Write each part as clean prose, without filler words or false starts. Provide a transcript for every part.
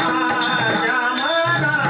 माझ्या मना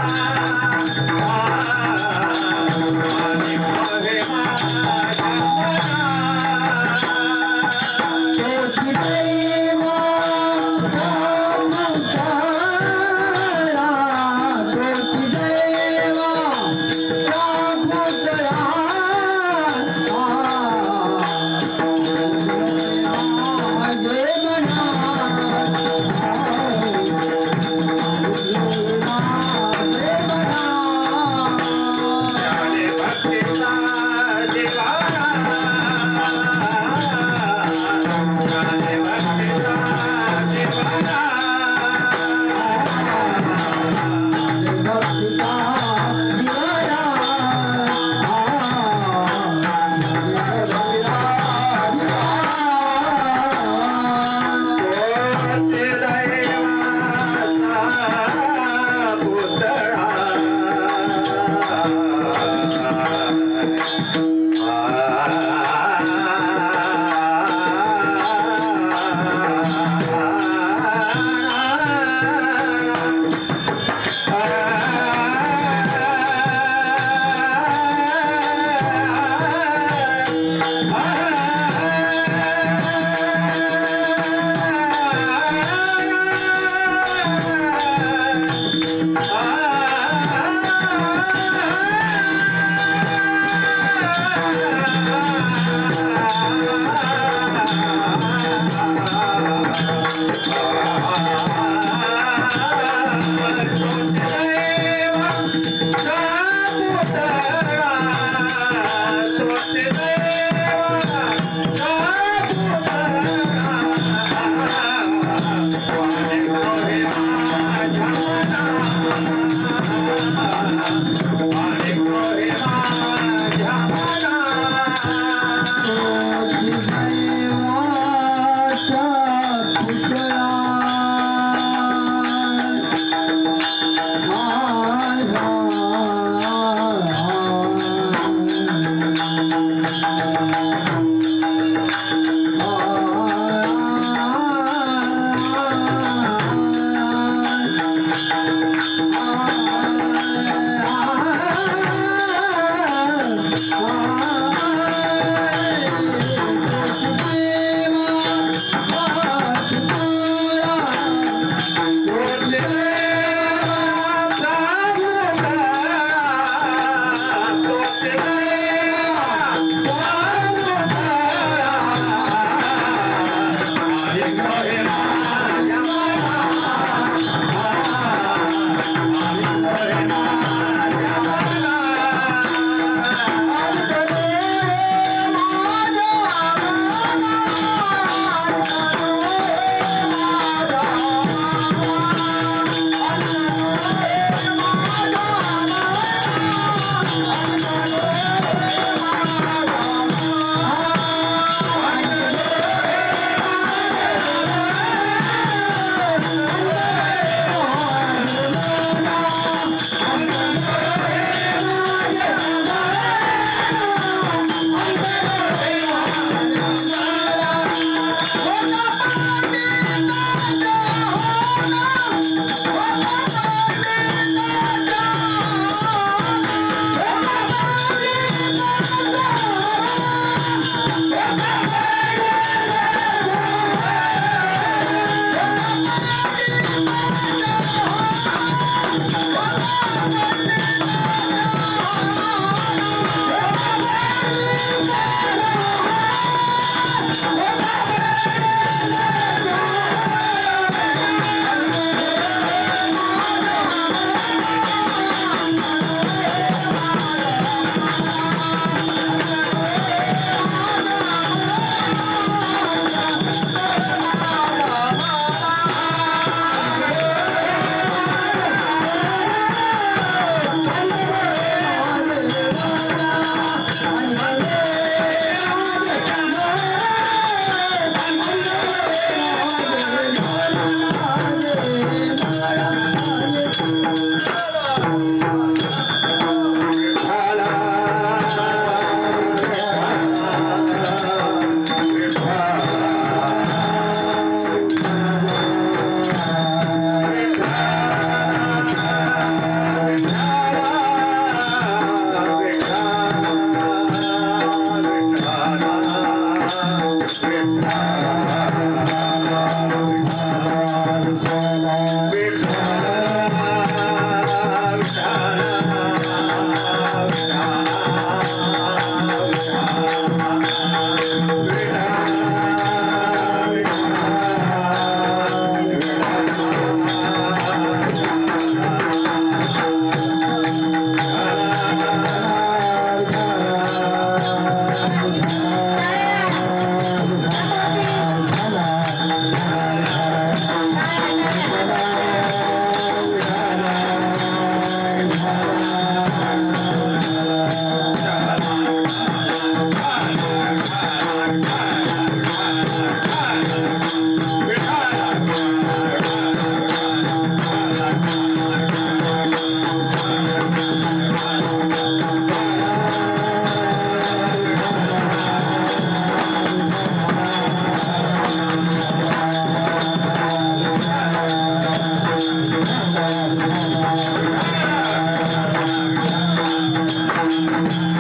Thank you.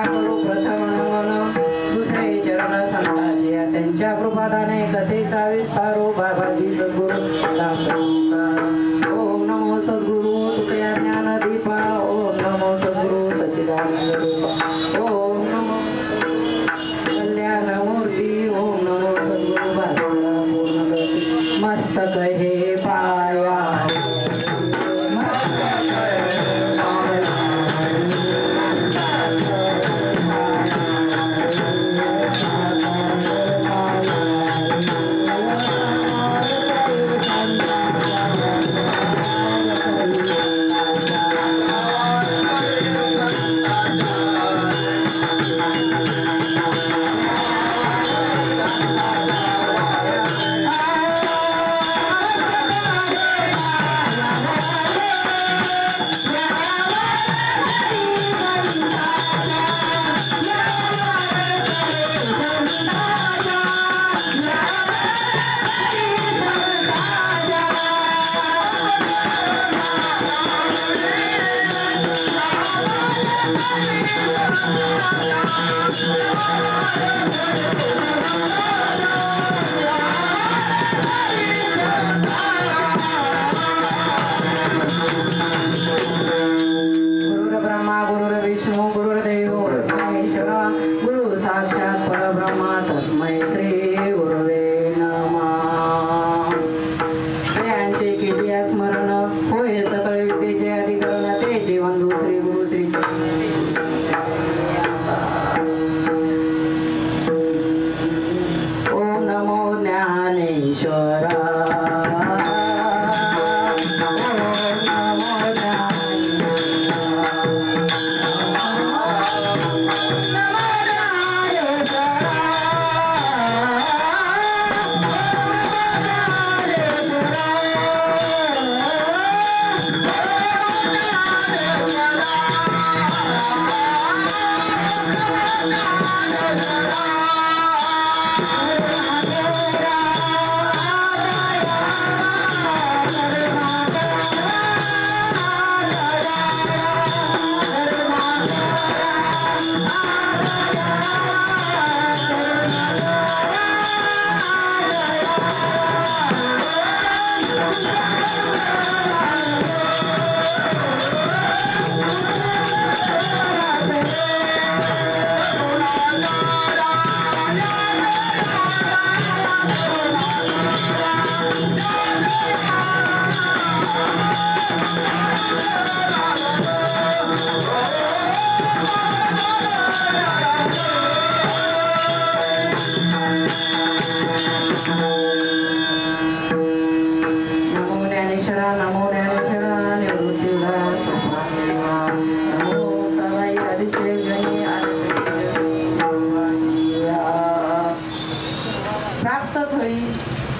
करू प्रथम नमन दुसरे चरण संताचे त्यांच्या कृपादाने कथेचा विस्तारो बाबाजी सद्गुरु दास ओम नमो सद्गुरु तुकया ज्ञान दीपा ओम नमो सद्गुरु सच्चिदानंद रूपा ओम नमो कल्याण मूर्ती ओम नमो सद्गुरु भास्करा पूर्ण गती मस्तक हे पाया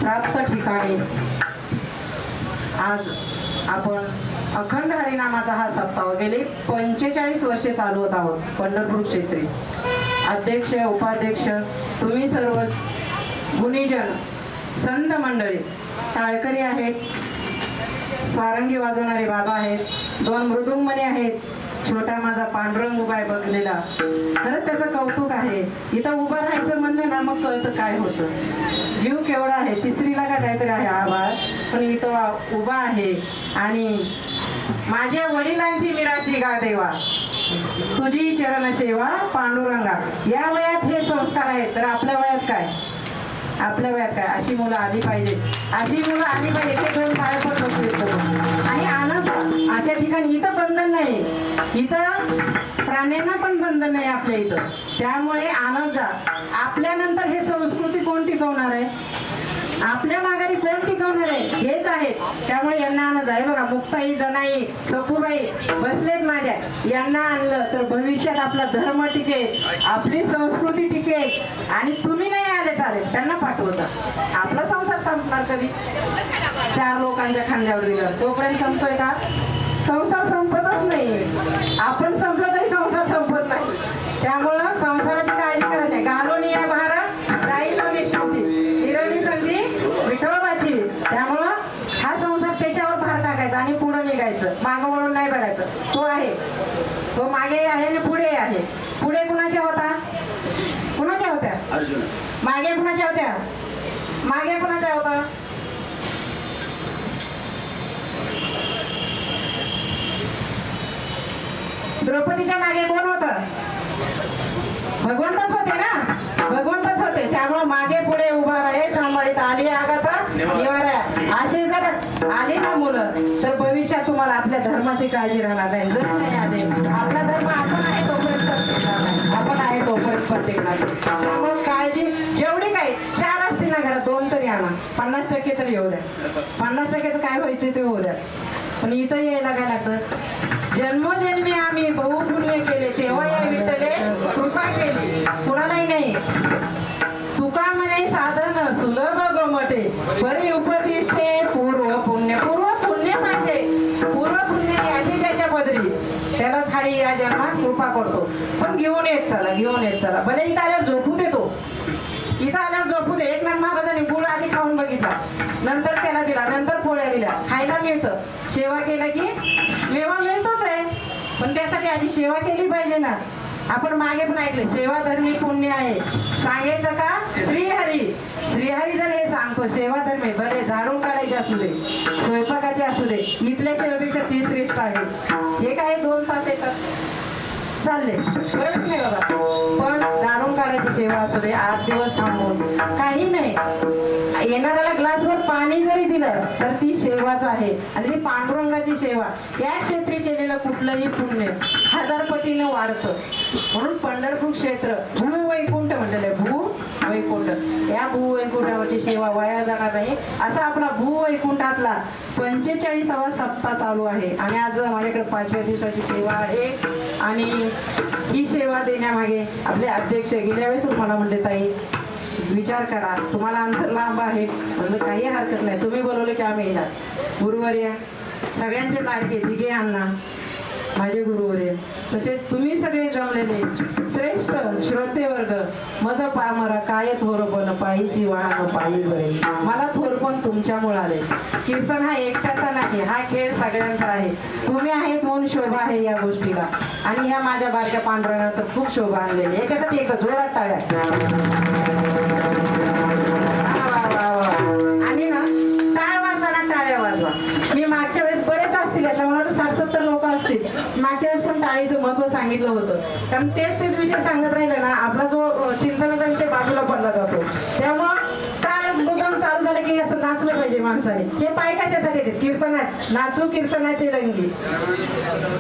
प्राप्त ठिकाणी आज आपण अखंड हरिनामाचा हा सप्ताह गेले 45 वर्षे चालवत आहोत पंढरपूर क्षेत्री। अध्यक्ष उपाध्यक्ष तुम्ही सर्व गुणीजन संत मंडळी टाळकरी आहेत, सारंगी वाजवणारे बाबा आहेत, 2 मृदुंगमणी आहेत, छोटा माझा पांडुरंग उभा आहे बघलेला, खरंच त्याचं कौतुक आहे। इथं उभं राहायचं म्हणलं ना मग कळतं काय होतं, जीव केवढा आहे, तिसरीला का काहीतरी आहे हा बाळ, पण इथं उभा आहे। आणि माझ्या वडिलांची मिरासी गा देवा तुझी चरण सेवा पांडुरंगा, या वयात हे संस्कार आहेत, तर आपल्या वयात काय, आपल्या वयात काय अशी मुलं आली पाहिजे, अशी मुलं आली पाहिजे। ते 2 पाय पण बसले आणि आनंद अशा ठिकाणी इथं बंधन नाही, इथं प्राण्यांना पण बंधन नाही आपल्या इथं, त्यामुळे आनंद जा। आपल्यानंतर हे संस्कृती कोण टिकवणार आहे, आपल्या माघारी कोण टिकवणार आहे, हेच आहेत, त्यामुळे यांना आनंद आहे। बघा मुक्ताई जनाई सखूबाई बसलेत माझ्या, यांना आणलं तर भविष्यात आपला धर्म टिकेल, आपली संस्कृती टिकेल। आणि तुम्ही नाही आले चालेल, त्यांना पाठवचा, आपला संसार संपणार कधी, 4 लोकांच्या खांद्यावर दिल्यावर तोपर्यंत संपतोय का, संसार संपतच नाही, आपण संपलं तरी संसार संपत नाही, त्यामुळं संसाराची काळजी करत नाही। घालून या भारत राहिलोनी शेवटी हिरणी संधी विठोबाची, त्यामुळं हा संसार त्याच्यावर भार टाकायचा आणि पुढे निघायचं, मागं वळून नाही बघायचं, तो आहे, तो मागे आहे आणि पुढे आहे, पुढे कुणा अर्जुन. मागे कुणाच्या होत्या? मागे कुणाच्या होता? द्रौपदीच्या मागे कोण होतं? भगवंतच होते ना, भगवंतच होते. त्यामुळे मागे पुढे उभा राहे सांभाळीत आली आगाता निवारा. असे जर आले ना मुलं तर भविष्यात तुम्हाला आपल्या धर्माची काळजी राहणार नाही. जर नाही आले, आपला धर्म आपण आहे तोपर्यंत टिकणार नाही, आपण आहे तोपर्यंत टिकणार नाही. त्यामुळे काळजी जेवढी काही 4 असतील ना घरात 2 तरी आणा. 50% तरी येऊ द्या. 50%चं काय व्हायचं ते होऊ द्या. पण इथं यायला काय लागतं? जन्मोजन्मी आम्ही बहुपुण्य केले तेव्हा या विठ्ठले कृपा केली, कुणालाही नाही. तुका म्हणे साधन सुलभ गोमटे परी उपदिष्टे पूर्व पुण्य. पूर्व पुण्य पाहिजे, पूर्व पुण्य अशी ज्याच्या पदरी त्यालाच हरी या जन्मात कृपा करतो. पण घेऊन येत चला, घेऊन येत चला. भले इथं आल्यावर झोपू देतो, इथं आल्यावर झोपू दे. एकनाथ महाराजांनी गुळ आधी खाऊन बघितला, नंतर त्याला दिला, नंतर पोळ्या दिल्या. खायला मिळतं, सेवा केलं की मेवा मिळतोच आहे. पण त्यासाठी आधी सेवा केली पाहिजे ना. आपण मागे पण ऐकले सेवा धर्मी पुण्य आहे. सांगायचं का? श्रीहरी. श्रीहरी जर हे सांगतो सेवा धर्मी, भले झाडून काढायचे असू दे, स्वयंपाकाचे असू दे, इथल्या सेवेपेक्षा ती श्रेष्ठ आहे. हे काय 2 तास येतात चालले, बरोबर नाही बाबा. पण जाणून काढायची सेवा असू दे, 8 दिवस थांबून काही नाही. येणाऱ्याला ग्लासवर पाणी जरी दिलं तर ती सेवाच आहे. आणि ती पांडुरंगाची सेवा या क्षेत्री केलेलं कुठलंही पुण्य 1000 पटीने वाढतं. म्हणून पंढरपूर क्षेत्र भूवैकुंठ म्हटलेलं आहे. भूवैकुंठ, या भूवैकुंठावरची सेवा वाया जाणार नाही. असा आपला भूवैकुंठातला 45वा सप्ताह चालू आहे. आणि आज माझ्याकडे 5व्या दिवसाची सेवा आहे. आणि ही सेवा देण्यामागे आपले अध्यक्ष गेल्या वेळेसच मला म्हणले, ताई विचार करा, तुम्हाला अंतर लांब आहे. म्हणलं काही हरकत नाही, तुम्ही बोलवले की आम्ही येणार. गुरुवर्य सगळ्यांचे लाडके दिघे अण्णा माझे गुरुवर्य, तसेच तुम्ही सगळे जमलेले श्रेष्ठ श्रोते वर्ग, मज पामरा काय थोरपण पायीची वाहन पायी बरे. मला थोरपण तुमच्यामुळे आले. कीर्तन हा एकट्याचा नाही, हा खेळ सगळ्यांचा आहे. तुम्ही आहेत म्हणून शोभा आहे या गोष्टीला. आणि ह्या माझ्या बारक्या पांढऱ्यानं तर खूप शोभा आणलेली. याच्यासाठी एकदा जोरात टाळ्या. आणि ना टाळ वाजताना टाळ्या वाजवा. मी मागच्या वेळेस बरेच असतील, यातला मला वाटतं 60-70 लोक असतील. मागच्या वेळेस पण टाळीचं महत्व सांगितलं होतं. कारण तेच विषय सांगत राहिलं ना, आपला जो चिंतनाचा विषय बाजूला पडला जातो. त्यामुळं टाळ मृदंग चालू झालं की असं नाचलं पाहिजे माणसाने. हे पाय कशासाठी येतात? कीर्तनाच नाचू कीर्तनाचे रंगी.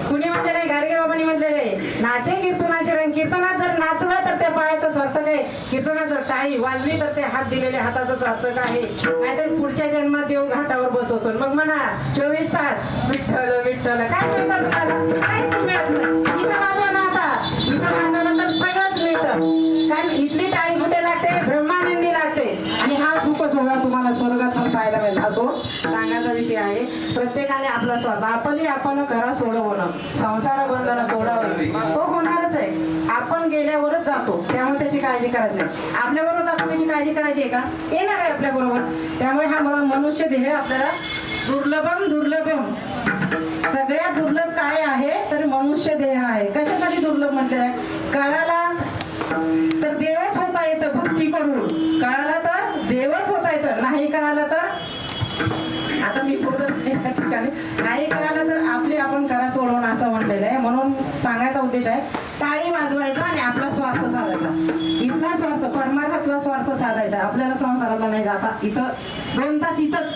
कुणी म्हटलेलं आहे? गाडगे बाबांनी म्हटलेलं आहे, नाचे कीर्तनाचे रंग. कीर्तनात जर नाचलं तर त्या पायाचं सार्थक आहे. कीर्तनात जर टाळी वाजली तर ते हात दिलेल्या हाताचं सार्थक आहे. नाहीतर पुढच्या जन्मात देव घाटावर बसवतो. मग म्हणा 24 तास विठ्ठल विठ्ठल. काय मिळतं तुम्हाला? काहीच मिळत नाही. इथं वाजवा ना, आता इथं वाजवलं तर सगळंच मिळतं. कारण इथली टाळी कुठे लागते? ब्रह्मानंदी लागते. आणि हा सुख सोहळा तुम्हाला स्वर्गात पण पाहायला मिळेल. असो सांगायचा विषय आहे, प्रत्येकाने आपला स्वतः आपली आपण करा सोडवणं, संसार बंधन तोडावं. तो होणारच आहे. आपण गेल्यावरच जातो, त्यामुळे त्याची काळजी करायची नाही. आपल्याबरोबर आपण त्याची काळजी करायची आहे का? येणार आहे आपल्या बरोबर. त्यामुळे हा मनुष्य देह आपल्याला दुर्लभम सगळ्यात दुर्लभ काय आहे तर मनुष्य देह आहे. कशासाठी दुर्लभ म्हटलेलं आहे? काळाला तर देवच होता येतं भक्ती करून, काळाला तर देवच होता येतं, नाही कळालं तर आता मी बोलत नाही या ठिकाणी, नाही कळालं तर आपले आपण करा सोडवणं असं म्हटलेलं आहे. म्हणून सांगायचा उद्देश आहे, टाळी वाजवायचा आणि आपला स्वार्थ साधायचा. इथला स्वार्थ परमार्थातला स्वार्थ साधायचा. आपल्याला संसाराला नाही जाता. इथं 2 तास इथंच,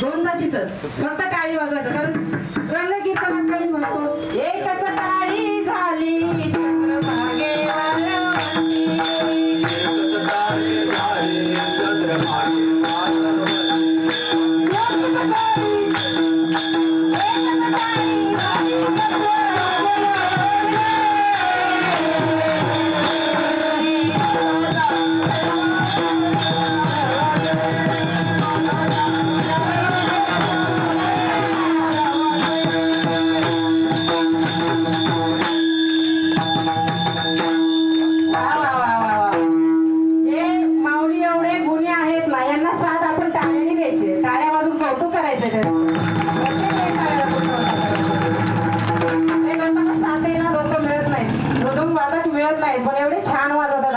2 तास इथंच फक्त टाळी वाजवायचं. कारण रंग कीर्तनात टाळी वाजतो. एकच टाळी झाली चंद्रभागे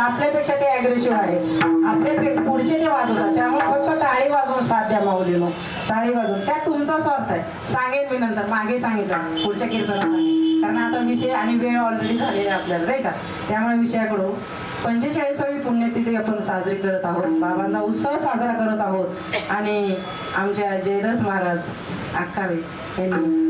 आपल्यापेक्षा ते अग्रेसिव्ह आहे. पुढचे ते वाजवतात, त्यामुळे फक्त टाळी वाजवून साथ द्या माऊलीनो, टाळी वाजवून. त्यात तुमचा स्वार्थ आहे. सांगेन मी नंतर, मागे सांगितलं पुढच्या कीर्तनात सांगेन, कारण आता विषय आणि वेळ ऑलरेडी झालेली आहे आपल्याला, नाही का. त्यामुळे विषयाकडून 45वी पुण्यतिथी आपण साजरी करत आहोत. बाबांचा उत्सव साजरा करत आहोत. आणि आमच्या जयदास महाराज अक्कावे यांनी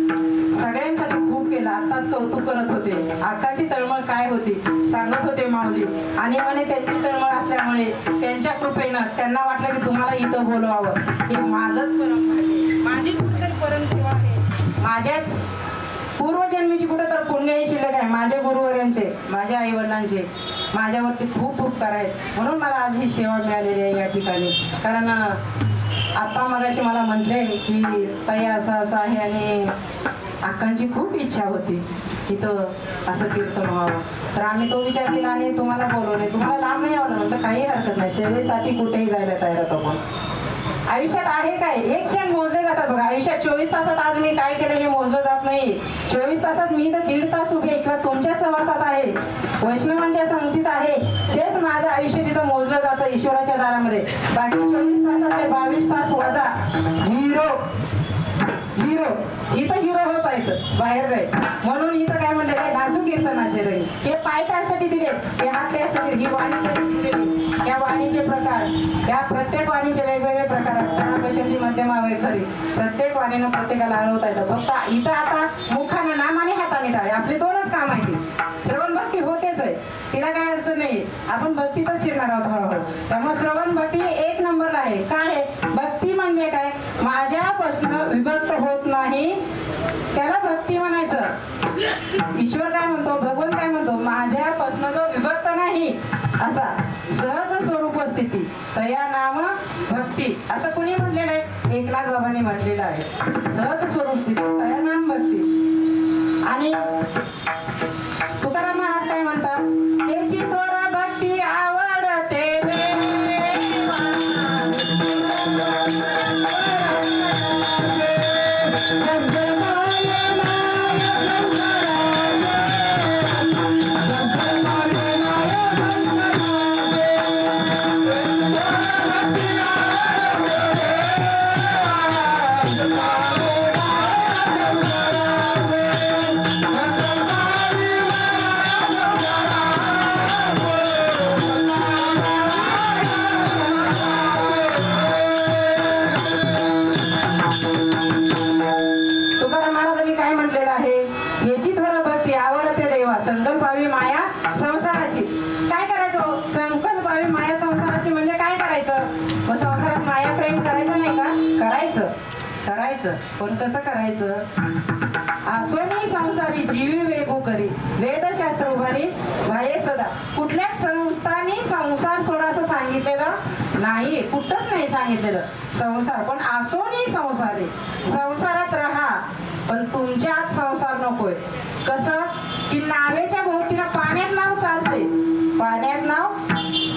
सगळ्यांसाठी खूप केलं. आताच कौतुक करत होते, अक्काची तळमळ काय होती सांगत होते माऊली. आणि म्हणे त्यांची तळमळ असल्यामुळे त्यांच्या कृपेनं त्यांना वाटलं की तुम्हाला इथं बोलवावं. हे माझंच परंपरा आहे, माझीच कुठेतरी परंपरा आहे, माझ्याच पूर्वजन्मीची कुठं तर पुण्यही शिल्लक आहे. माझ्या गुरुवर्यांचे, माझ्या आई वडिलांचे माझ्यावरती खूप उपकार आहेत, म्हणून मला आज ही सेवा मिळालेली आहे या ठिकाणी. कारण आप्पा मगाशी मला म्हटले की ताई असं असं आहे, आणि अक्कांची खूप इच्छा होती इथं असं कीर्तन व्हावं. तर आम्ही तो विचार केला आणि तुम्हाला बोलवले. तुम्हाला लांब नाही यावं म्हणतं, काही हरकत नाही, सेवेसाठी कुठेही जायला तयार होतो. आपण आयुष्यात आहे काय, एक क्षण मोजले जातात बघा. आयुष्यात 24 तासात आज मी काय केलं हे मोजलं जात नाही. 24 तासात मी तर 1.5 तास उभे किंवा तुमच्या सहवासात आहे, वैष्णवांच्या संगतीत आहे, तेच माझं आयुष्य तिथं मोजलं जातं ईश्वराच्या दारामध्ये. बाकी 24 तासातले 22 तास वजा 0 इथं हिरो होत आहेत, बाहेर नाही. म्हणून इथं काय म्हणलं काय, नाचू कीर्तनाचे रंग. हे पाय त्यासाठी दिले, हे हात त्यासाठी, ही वाणी त्यासाठी दिलेली. या वाणीचे प्रकार, या प्रत्येक वाणीचे वेगवेगळे प्रकार आहेत. पशंती मध्यमा वैखरी, प्रत्येक वाणीनं प्रत्येकाला आळवता येतं. फक्त इथं आता मुखानं नाम आणि हाताने टाळे, आपली 2च काम आहे. ती श्रवण भक्ती होतेच आहे, तिला काय अडचण नाही. आपण भक्तीतच शिरणार आहोत हळूहळू. त्यामुळे श्रवण भक्ती 1 नंबरला आहे. काय आहे भक्ती म्हणजे काय, माझ्यापासून विभक्त होत नाही त्याला भक्ती म्हणायचं. ईश्वर काय म्हणतो, भगवान काय म्हणतो, माझ्यापासून जो विभक्त नाही असा सहज स्वरूप स्थिती तया नाम भक्ती, असं कुणी म्हटलेलं आहे, एकनाथ बाबांनी म्हटलेलं आहे. सहज स्वरूप स्थिती तया नाम भक्ती. आणि तुकाराम महाराज काय म्हणतात, याची थोडा भक्ती आवडते संकल्पावी माया संसाराची. काय करायचं संकल्पावी माया संसाराची म्हणजे काय करायचं, मग संसारात माया प्रेम करायचं नाही का, करायचं पण कसं करायचं. आसोनी संसारी जीवी वेगू करी, वेदशास्त्र उभारी भाये सदा. कुठल्या संतांनी संसार सोडा असं सांगितलेलं नाही, कुठंच नाही सांगितलेलं संसार. पण आसोनी संसारी, संसारात राहा पण तुमच्यात संसार नकोय. कसं की नावेच्या भोवतीला पाण्यात नाव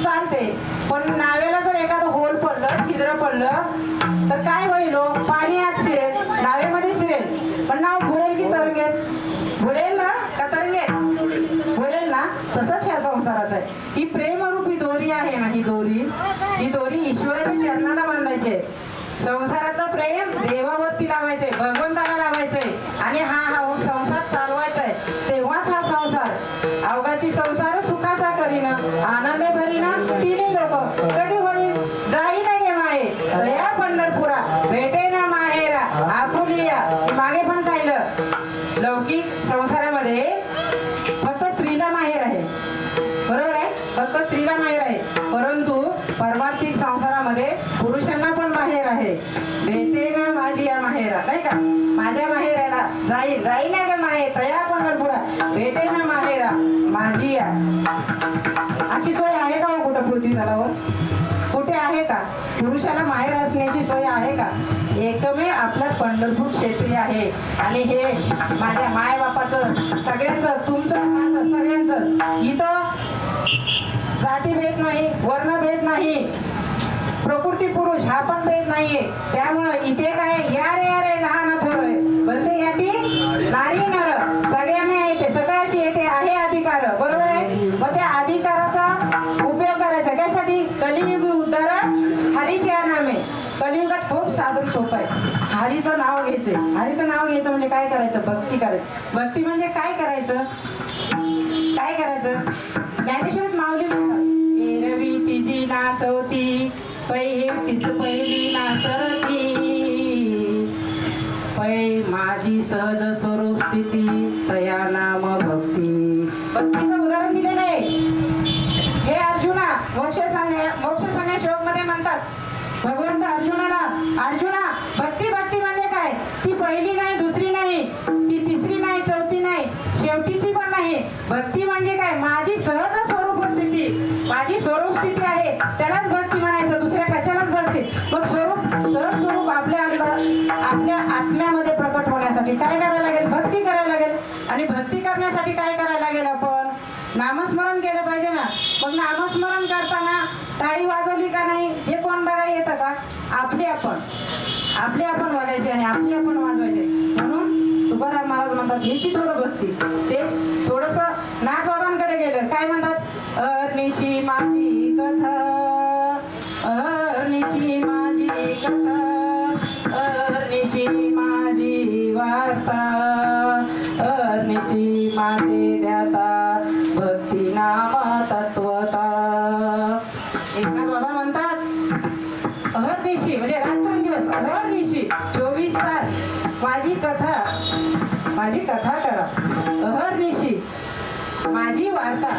चालते, पण नावेला जर एखादं होल पडलं, छिद्र पडलं तर काय होईल, पाणी आत शिरेल, नावेमध्ये शिरेल, पण नाव बुडेल की तरंगेल, बुडेल ना का तरंगेल, बुडेल ना. तसंच ह्या संसाराचं आहे. ही प्रेमरूपी दोरी आहे ना, ही दोरी ईश्वराच्या चरणाला बांधायची. संसारातलं प्रेम देवावरती लावायचंय, भगवंताला लावायचंय, आणि हा संसार चालवायचा आहे. तेव्हाच हा संसार अवघाची संसार सुखाचा करीन, आनंदे भरीन तिन्ही लोक. कधी होईल जाई ना गे माये तया पंढरपुरा, भेटे ना माहेरा आपुलिया. मागे पण सांगितलं लौकिक संसारामध्ये फक्त स्त्रीला माहेर आहे, बरोबर आहे, फक्त स्त्रीला माहेर आहे. परंतु पारमार्थिक संसारामध्ये पुरुषांना पण माहेर आहे. भेटे ना माझी या माहेरा, नाही का, माझ्या माहेराला जाईल ना ग माहेर तया पंढरपुरा, भेटे ना माहेरा माझी या. अशी सोय आहे का हो कुठं पृथ्वी तलावर, कुठे आहे का पुरुषाला माहेर असण्याची सोय आहे का. एकमेव आपल्या पंढरपूर क्षेत्री आहे. आणि हे माझ्या मायबापाचं, सगळ्यांचं, तुमचं, माझं, सगळ्यांचं. इथं जातीभेद नाही, वर्णभेद नाही, प्रकृती पुरुष हा पण भेद नाहीये. त्यामुळं इथे काय या रे लहान थोर बनते याती नारी नर, सगळ्यांना येते, सगळ्याशी येते आहे अधिकार, बरोबर आहे. मग त्या अधिकाराचा सोपं आहे. हरीचं नाव घ्यायचं. हरीचं नाव घ्यायचं म्हणजे काय करायचं? भक्ती करायचं. भक्ती म्हणजे काय करायचं? काय करायचं? ज्ञानेश्वरीत माऊली म्हणतात, एरवी तिजी नाचवती, पै तिस पहिली नासरती, पै माझी सहज स्वरूप स्थिती, तया नाम भक्ती. भक्तीचं उदाहरण दिलेलं आहे. हे अर्जुना मोक्ष संन्यास श्लोक मध्ये म्हणतात भगवंत अर्जुनाला, अर्जुना भक्ती भक्ती म्हणजे काय? ती पहिली नाही, दुसरी नाही, ती तिसरी नाही, चौथी नाही, शेवटीची पण नाही. भक्ती म्हणजे काय? माझी सहज स्वरूप स्थिती, माझी स्वरूप स्थिती आहे त्यालाच भक्ती म्हणायचं, दुसऱ्या कशालाच भक्ती. मग सहज स्वरूप आपल्या आत्म्यामध्ये प्रकट होण्यासाठी काय करायला लागेल? भक्ती करायला लागेल. आणि भक्ती करण्यासाठी काय करायला लागेल? आपण नामस्मरण केलं पाहिजे ना. मग नामस्मरण करताना टाळी वाजवली का नाही हे कोण बघायला येतं का? आपली आपण वागायची आणि आपली आपण वाजवायचे. म्हणून तुकाराम महाराज म्हणतात ह्याची थोडं भक्ती. तेच थोडस नाथबाबांकडे गेलं. काय म्हणतात? अरनिशी माझी कथा, अरनिशी माझी कथा, अरनिशी माझी वार्ता, अरनिशी माते द्याता भक्ती नाम तत्वता. एकनाथ बाबा म्हणतात अहर्निशी म्हणजे रात्रंदिवस, अहर्निशी 24 तास माझी कथा करा. अहर्निशी माझी वार्ता,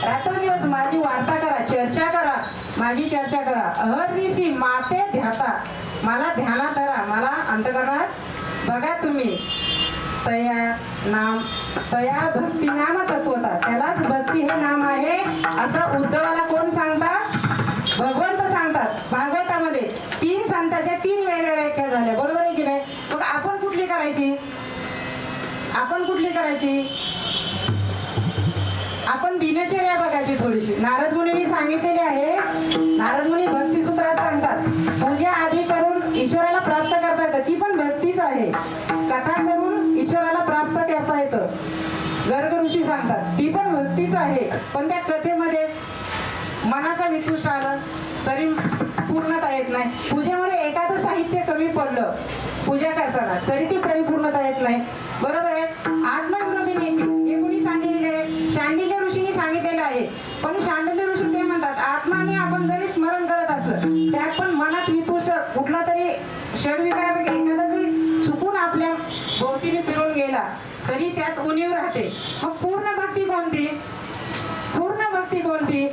रात्रंदिवस माझी वार्ता करा, चर्चा करा, माझी चर्चा करा. अहर्निशी माते ध्याता, मला ध्यानात धरा, मला अंतःकरणात बघा तुम्ही. तया भक्ती नाम तत्वता, त्यालाच भक्ती हे नाम आहे असं उद्धवाला कोण सांगतात? भगवंत सांगतात. भागवतामध्ये 3 संतांच्या 3 वेगळ्या व्याख्या झाल्या, बरोबर आहे की नाही? मग आपण कुठली करायची? आपण दिनचर्या बघायची थोडीशी. नारद मुनींनी सांगितलेली आहे. नारद मुनी भक्ती सूत्रात सांगतात पूजा आधी करून ईश्वराला प्राप्त करता येतं, ती पण भक्तीच आहे. कथा करून ईश्वराला प्राप्त करता येतं, गर्ग ऋषी सांगतात, ती पण भक्तीच आहे. पण त्या कथेमध्ये मनाचा वितुष्ट आलं तरी पूर्णता येत नाही. पूजेमध्ये एखादं साहित्य कमी पडलं पूजा करताना तरी ती परिपूर्णता येत नाही, बरोबर आहे? आत्मविरोधी नीती हे कोणी सांगितलेले आहे? शांडिल्य ऋषींनी सांगितलेलं आहे. पण शांडिल्य ऋषी ते म्हणतात आत्माने आपण जरी स्मरण करत असं त्यात पण मनात वितुष्ट कुठला तरी षडविकारापैकी एखादा जरी चुकून आपल्या भोवतीने फिरून गेला तरी त्यात उणीव राहते. मग पूर्ण भक्ती कोणती?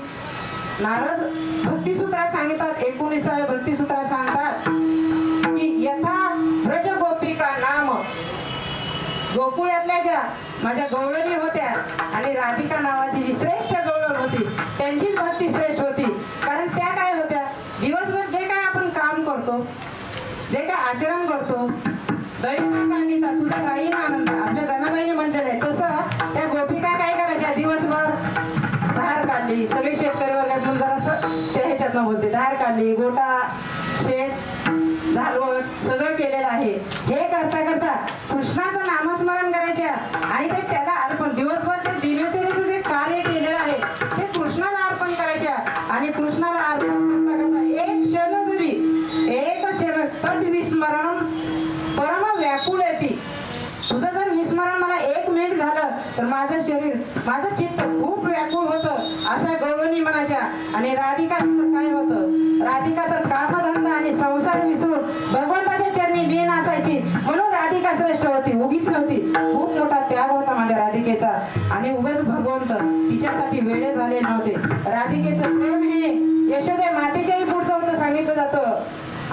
नारद भक्तिसूत्रात सांगतात, 19व्या भक्तिसूत्रात सांगतात की यथा व्रज गोपिका नाम, गोकुळातल्या ज्या माझ्या गवळणी होत्या आणि राधिका नावाची जी श्रेष्ठ गवळण होती त्यांचीच भक्ती श्रेष्ठ होती. कारण त्या काय होत्या? दिवसभर जे काय आपण काम करतो, जे काय आचरण करतो, दळी काढणीचा तुझा काही आनंद, आपल्या जनाबाईने म्हटलेलं आहे तसं त्या गोपिका काय करायच्या? दिवसभर धार काढली. सगळे शेतकरी वर्गातून जरासं त्या ह्याच्यातनं बोलते, धार काढली, गोटा, शेत, झाडवड सगळं केलेलं आहे. हे करता करता कृष्णाचं नामस्मरण करायच्या आणि ते त्याला अर्पण, दिवसभरच्या दिनचर्येचं जे कार्य केलेलं आहे ते कृष्णाला अर्पण करायच्या. आणि कृष्णाला अर्पण करता करता एक क्षण जरी, एक क्षण तद विस्मरण परम व्याकुळ येते. तुझं जर विस्मरण मला 1 मिनिट झालं तर माझं शरीर, माझं चित्त खूप व्याकुळ होतं असा गवळणी म्हणायच्या. आणि राधिका तर काय होतं? राधिका तर कामधंदा आणि संसार विसरून भगवंताच्या चरणी लीन असायची. म्हणून राधिका श्रेष्ठ होती, उगीच नव्हती. खूप मोठा त्याग होता माझ्या राधिकेचा आणि उगाच भगवंत तिच्यासाठी वेळे झाले नव्हते. राधिकेचं प्रेम हे यशोदे मातेच्याही पुढचं होतं सांगितलं जातं.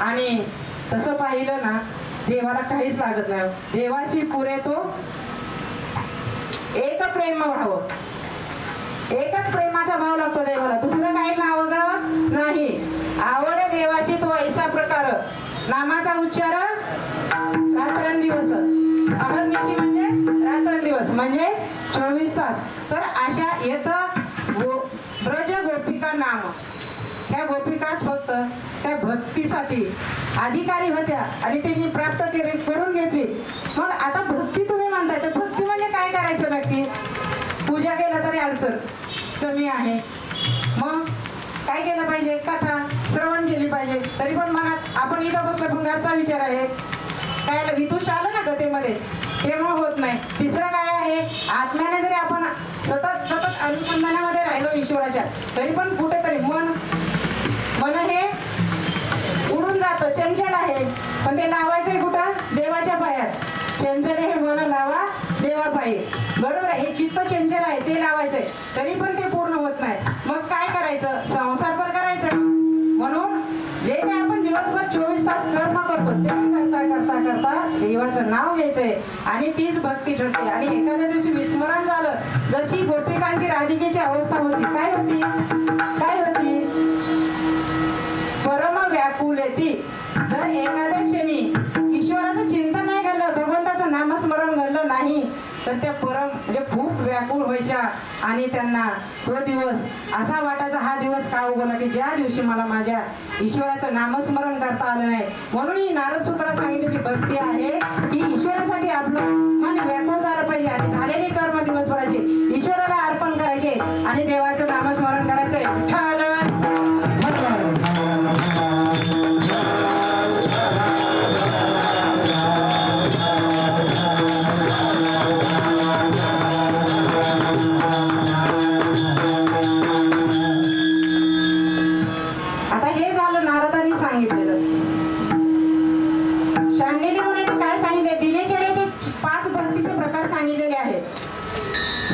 आणि तसं पाहिलं ना देवाला काहीच लागत नाही. देवाशी पुरे तो एक प्रेम भाव, एकच प्रेमाचा भाव लागतो देवाला, दुसरं काही लावत नाही. आवडे देवाशी तो ऐसा प्रकार, नामाचा उच्चार रात्रंदिवस, अहर्निशी म्हणजे रात्रंदिवस म्हणजे 24 तास. तर अशा येत ब्रज गोपिका नाम, ह्या गोपिकाच फक्त त्या भक्तीसाठी अधिकारी होत्या आणि त्यांनी प्राप्त करून घेतली. मग आता भक्ती तुम्ही म्हणताय तर भक्ती म्हणजे काय करायचं? नक्की पूजा केला तरी अडचण कमी आहे. मग काय केलं पाहिजे? कथा श्रवण केली पाहिजे. तरी पण मनात आपण इथं बसलो पण घरचा विचार आहे, काय वितुष्ट आलं ना कथेमध्ये, तेव्हा होत नाही. तिसरं काय आहे, आत्म्याने जरी आपण सतत सतत अनुसंधानामध्ये राहिलो ईश्वराच्या, तरी पण कुठेतरी मन हे उडून जातं, चंचल आहे. पण ते लावायचंय कुठं? देवाच्या पायात. चंचल हे मन लावा देवा पायी. बरोबर आहे, हे चित्त चंचल आहे ते लावायचंय, तरी पण ते पूर्ण होत नाही. मग काय करायचं? संसार तर करायचा. म्हणून जे काय आपण दिवसभर 24 तास कर्म करतो ते करता करता करता देवाचं नाव घ्यायचंय आणि तीच भक्ती ठरते. आणि एखाद्या दिवशी विस्मरण झालं, जशी गोपिकांची राधिकेची अवस्था होती, काय होती? परम व्याकुलती. जर एखाद्या क्षणी ईश्वराचं चिंतन नाही घडलं, भगवंताचं नामस्मरण घडलं नाही, तर त्या परम म्हणजे खूप व्याकुळ व्हायच्या. आणि त्यांना तो दिवस असा वाटायचा, हा दिवस का उगवला की ज्या दिवशी मला माझ्या ईश्वराचं नामस्मरण करता आलं नाही. म्हणून ही नारद सूत्रात सांगितलेली भक्ती आहे की ईश्वरासाठी आपलं मन व्याकुळ झालं पाहिजे आणि झालेली कर्म दिवसभराची ईश्वराला अर्पण करायचे आणि देवाचं नामस्मरण करायचंय. आता हे झालं नारदांनी सांगितलेलं. शांडिल्य मुनीने काय सांगितले? दिनचर्याचे 5 भक्तीचे प्रकार सांगितलेले आहेत.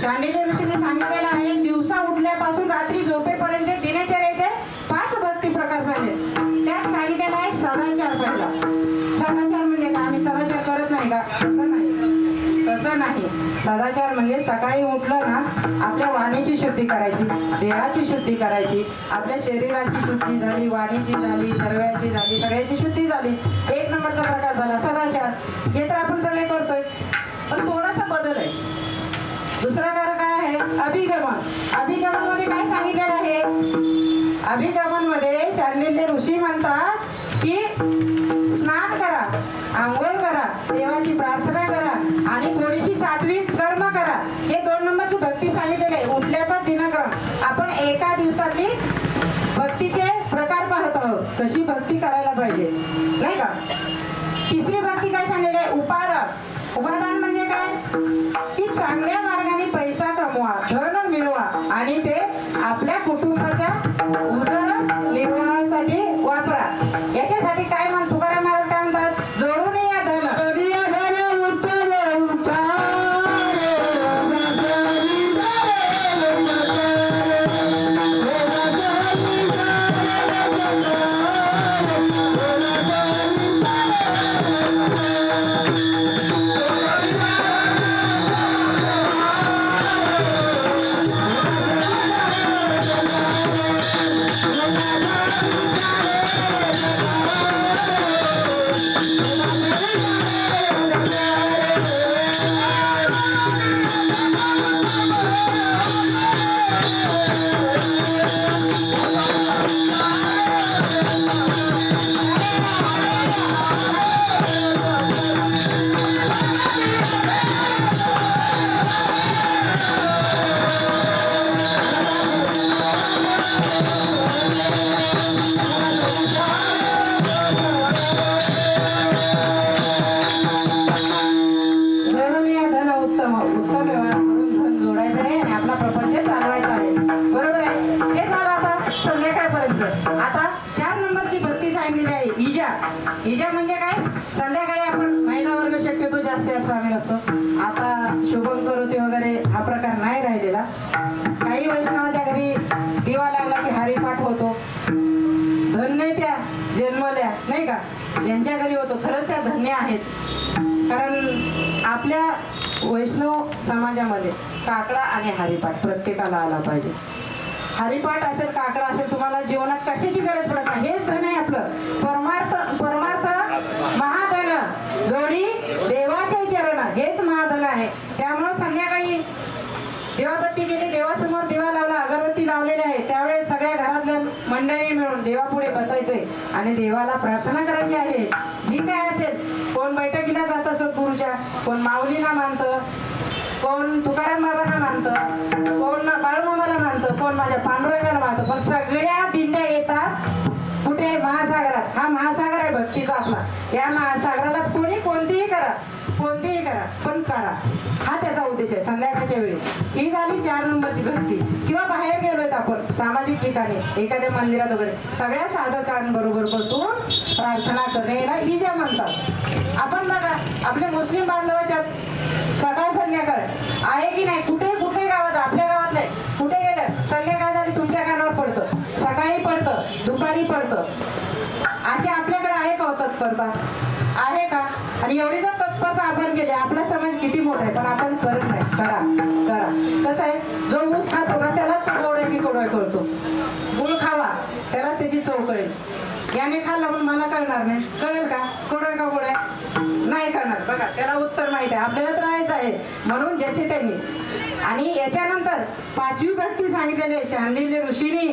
शांडिल्य ऋषीने सांगितलेलं आहे, दिवसा उठल्यापासून रात्री झोपेपर्यंतचे दिनचर्याचे 5 भक्ती प्रकार सांगितले. त्यात सांगितलेलं आहे सदाचार. पहिला सदाचार म्हणजे काय? आम्ही सदाचार करत नाही का? तसं नाही. सदाचार म्हणजे सकाळी उठलं ना, आपल्या वाणीची शुद्धी करायची, देहाची शुद्धी करायची, आपल्या शरीराची शुद्धी झाली, वाणीची झाली, दरव्याची झाली, सगळ्याची शुद्धी झाली. 1 नंबरचा प्रकार झाला सदाचार. हे तर आपण सगळे करतोय, पण थोडासा बदल आहे. दुसरा कार काय आहे? अभिगमन. अभिगमन मध्ये काय सांगितलेलं आहे? अभिगमन मध्ये शांडिल्य ऋषी म्हणतात की स्नान करा, आंघोळ करा, देवाची प्रार्थना करा आणि थोडीशी सात्विक कर्म करा. हे 2 नंबरची भक्ती सांगितलेली आहे. उठल्याचा दिनक्रम. आपण एका दिवसातली भक्तीचे प्रकार पाहत आहोत, कशी भक्ती करायला पाहिजे, नाही का? तिसरी भक्ती काय सांगितलेली आहे? उपादान. उपादान म्हणजे काय? की चांगल्या मार्गाने पैसा कमवा, धन मिळवा आणि ते आपल्या कुटुंबाच्या उदरनिर्वाहासाठी वापरा. याच्यासाठी काय म्हणतो तुकाराम महाराज काय म्हणतात? जोडून या धन. इजा म्हणजे काय? संध्याकाळी आपण महिला वर्ग शक्यतो जास्त यात सामील असतो. आता शुभम करोती वगैरे हा प्रकार नाही राहिलेला. काही वैष्णवाच्या घरी दिवा लागला की हरिपाठ होतो. धन्य त्या जन्मल्या, नाही का? ज्यांच्या घरी होतो खरंच त्या धन्य आहेत. कारण आपल्या वैष्णव समाजामध्ये काकडा आणि हरिपाठ प्रत्येकाला आला पाहिजे. हरिपाठ असेल, काकडा असेल, तुम्हाला जीवनात कशाची गरज पडत नाही. हेच धन आहे आपलं. परमार्थ महाधन, जोडी देवाचे चरण, हेच महाधन आहे. त्यामुळे संध्याकाळी देवाबत्ती केली, देवासमोर दिवा लावला, अगरबत्ती लावलेली आहे, त्यावेळेस सगळ्या घरातल्या मंडळी मिळून देवापुढे बसायचंय आणि देवाला प्रार्थना करायची आहे. जी काय असेल, कोण बैठकीला जातं सद्गुरूच्या, कोण माऊलीला मानतं, कोण तुकाराम बाबांना मानतं, कोण बाळूमामाला मानतं, कोण माझ्या पांडुरंगाला मानतं, पण सगळ्या दिंड्या येतात कुठे? महासागरात. हा महासागर आहे भक्तीचा आपला. या महासागरालाच कोणी कोणतीही करा, कोणतीही करा, पण करा, हा त्याचा उद्देश आहे. संध्याकाळच्या वेळी ही झाली 4 नंबरची भक्ती. किंवा बाहेर गेलोय आपण सामाजिक ठिकाणी एखाद्या मंदिरात वगैरे, सगळ्या साधकांबरोबर बसून प्रार्थना करणे याला इजा म्हणतात. आपण बघा आपले मुस्लिम बांधवाच्या सकाळ संध्याकाळ आहे की नाही? कुठे कुठे गावात, आपल्या गावात नाही, कुठे गेलं संध्याकाळ झाली तुमच्या कानावर पडतं, सकाळी पडतं, दुपारी पडतं. असे आपल्याकडे आहे का तत्परता? आहे का? आणि एवढी जर तत्परता आपण केली, आपला समाज किती मोठा आहे, पण आपण करत नाही. करा करा. कसं आहे, जो ऊस खातो ना त्यालाच तो गोड आहे की कडू आहे कळतो. गुळ खावा त्यालाच त्याची चव कळेल. याने खाल्ला पण मला कळणार नाही. कळेल का कडू आहे का गोड आहे? नाही कळणार. बघा त्याला उत्तर माहिती आहे, आपल्याला तर राहायचं आहे म्हणून ज्याचे त्यांनी. आणि याच्यानंतर 5वी भक्ती सांगितलेली आहे शांडिल्य ऋषींनी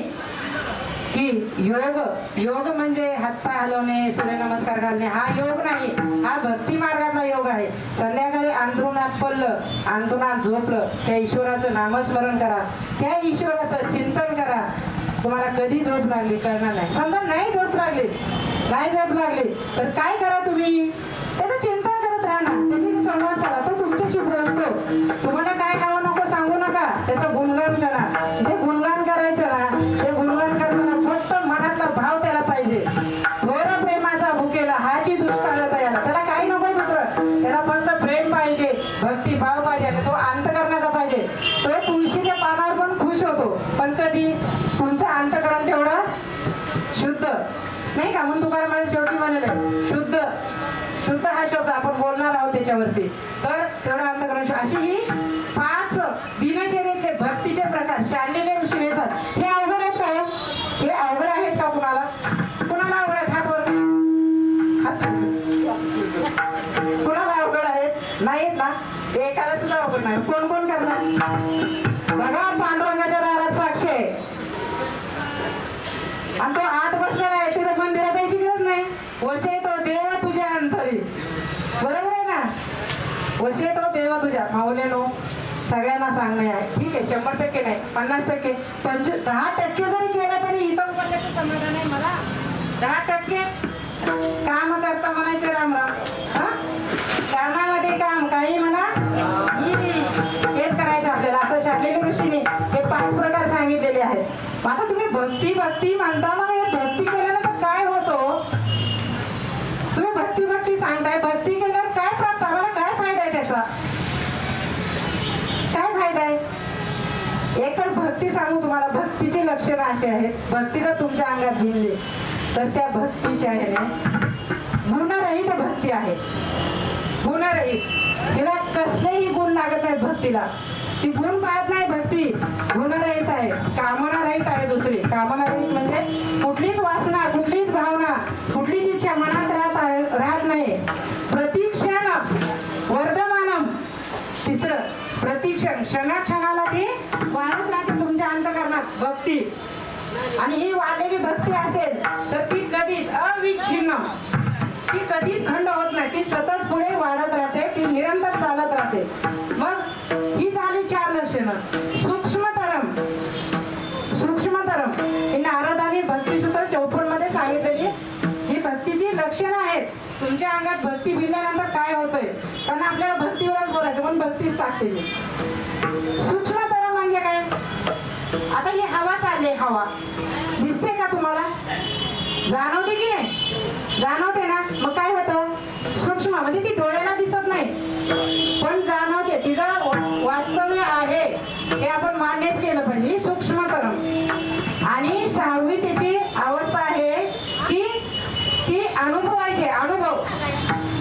की योग. योग म्हणजे हातपाय हलवणे, सूर्यनमस्कार घालणे, हा योग नाही, हा भक्ती मार्गातला योग आहे. संध्याकाळी अंथरुणात पडलं, अंथरुणात झोपलं, त्या ईश्वराचं नामस्मरण करा, त्या ईश्वराचं चिंतन करा. तुम्हाला कधी झोप लागली कळणार नाही. समजा नाही झोप लागली, नाही झोप लागली तर काय करा? तुम्ही त्याचं चिंतन करत राहा ना, त्याच्याशी संवाद साधा, तो तुमच्याशी बोलतो. तुम्हाला काय हवं नको सांगू नका, त्याचं गुणगान करा. ते गुणगान करायचं ना, ते गुणगान करताना फक्त मनातला भाव त्याला पाहिजे. थोडं प्रेमाचा भुकेला हाची दुष्काळता याला, त्याला काही नको दुसरं, त्याला फक्त प्रेम पाहिजे, भक्ती भाव पाहिजे, आणि तो अंतकरणाचा पाहिजे. तो तुळशीच्या पानावर पण खुश होतो, पण कधी तुमचं अंतकरण तेवढं शुद्ध नाही का? म्हणून तुकाराम शेवटी म्हणाले शुद्ध. शुद्ध हा शब्द आपण बोलणार आहोत त्याच्यावरती. तर तेवढं अंतकरण. अशी ही 5 दिनचर्येतले भक्तीचे प्रकार शांडिल्य ऋषीने सर. हे अवघड आहेत का? हे अवघड आहेत का? कुणाला कुणाला अवघड आहेत? हात वर. कुणाला अवघड आहेत? नाहीत ना? एकाला सुद्धा अवघड नाही. कोण कोण करणार? बघा पांडुरंगाच्या दारात साक्ष आहे आणि तो आत बसलेला आहे, तिथं मंदिरात जायची गरज नाही. वसे तो देव तुझ्या अंतरी, बरोबर आहे ना? वसे तो देव तुझ्या. माऊलीनो सगळ्यांना सांगणे आहे, ठीक आहे, 100% नाही, 50%, 10% जरी केलं तरी इथं पडल्याचं समाधान आहे मला. 10% काम करता म्हणायचे राम राम. हा, कामामध्ये काम काही म्हणा, हेच करायचं आपल्याला. असं शांडिल्य ऋषीने हे 5 प्रकार सांगितलेले आहेत. आता तुम्ही भक्ती भक्ती म्हणता, मग हे भक्ती केल्यानंतर काय होतो? तुम्ही भक्ती भक्ती सांगताय, भक्ती केल्यावर काय प्राप्त? आम्हाला काय फायदा आहे त्याचा? काय फायदा आहे? एक तर भक्ती सांगू तुम्हाला, भक्तीची लक्षणं अशी आहेत. भक्ती जर तुमच्या अंगात भिनली तर त्या भक्तीच्या ह्याने गुणरहित भक्ती आहे. गुणरहित, तिला कसलेही गुण लागत नाहीत भक्तीला. ती गुण पाहत नाही भक्ती, गुणरहित आहे, कामना रहित आहे. दुसरी कामना रहित म्हणजे कुठलीच वासना, कुठलीच भावना, कुठलीच इच्छा मनात राहत नाही. प्रतीक्षण वर्धमानम. तिसरं प्रतीक्षण, क्षणाक्षणाला ती वाढत राहते तुमच्या अंतःकरणात भक्ती. आणि ही वाढलेली भक्ती असेल तर ती कधीच अविच्छिन्न, ती कधीच खंड होत नाही, ती सतत पुढे वाढत राहते, ती निरंतर चालत राहते. मग ही झाली 4 लक्षणं. सूक्ष्मतरम, सूक्ष्मतरम ही नारदांनी भक्तिसूत्र 54 मध्ये सांगितलेली ही भक्तीची लक्षणं आहेत. तुमच्या अंगात भक्ती भिनल्यानंतर काय होतंय? कारण आपल्याला भक्तीवरच बोलायचं, पण भक्तीच टाकते मी. सूक्ष्मतरम म्हणजे काय? आता ही हवा चालली, हवा दिसते का तुम्हाला? जाणवते की नाही? जाणवते ना? मग काय होतं? सूक्ष्म म्हणजे ती डोळ्याला दिसत नाही, पण जाणवते, तिचं वास्तव्य आहे हे आपण मान्यच केलं पाहिजे. ही सूक्ष्मतरम. आणि 6वी त्याची अवस्था आहे की ती अनुभवायची. अनुभव,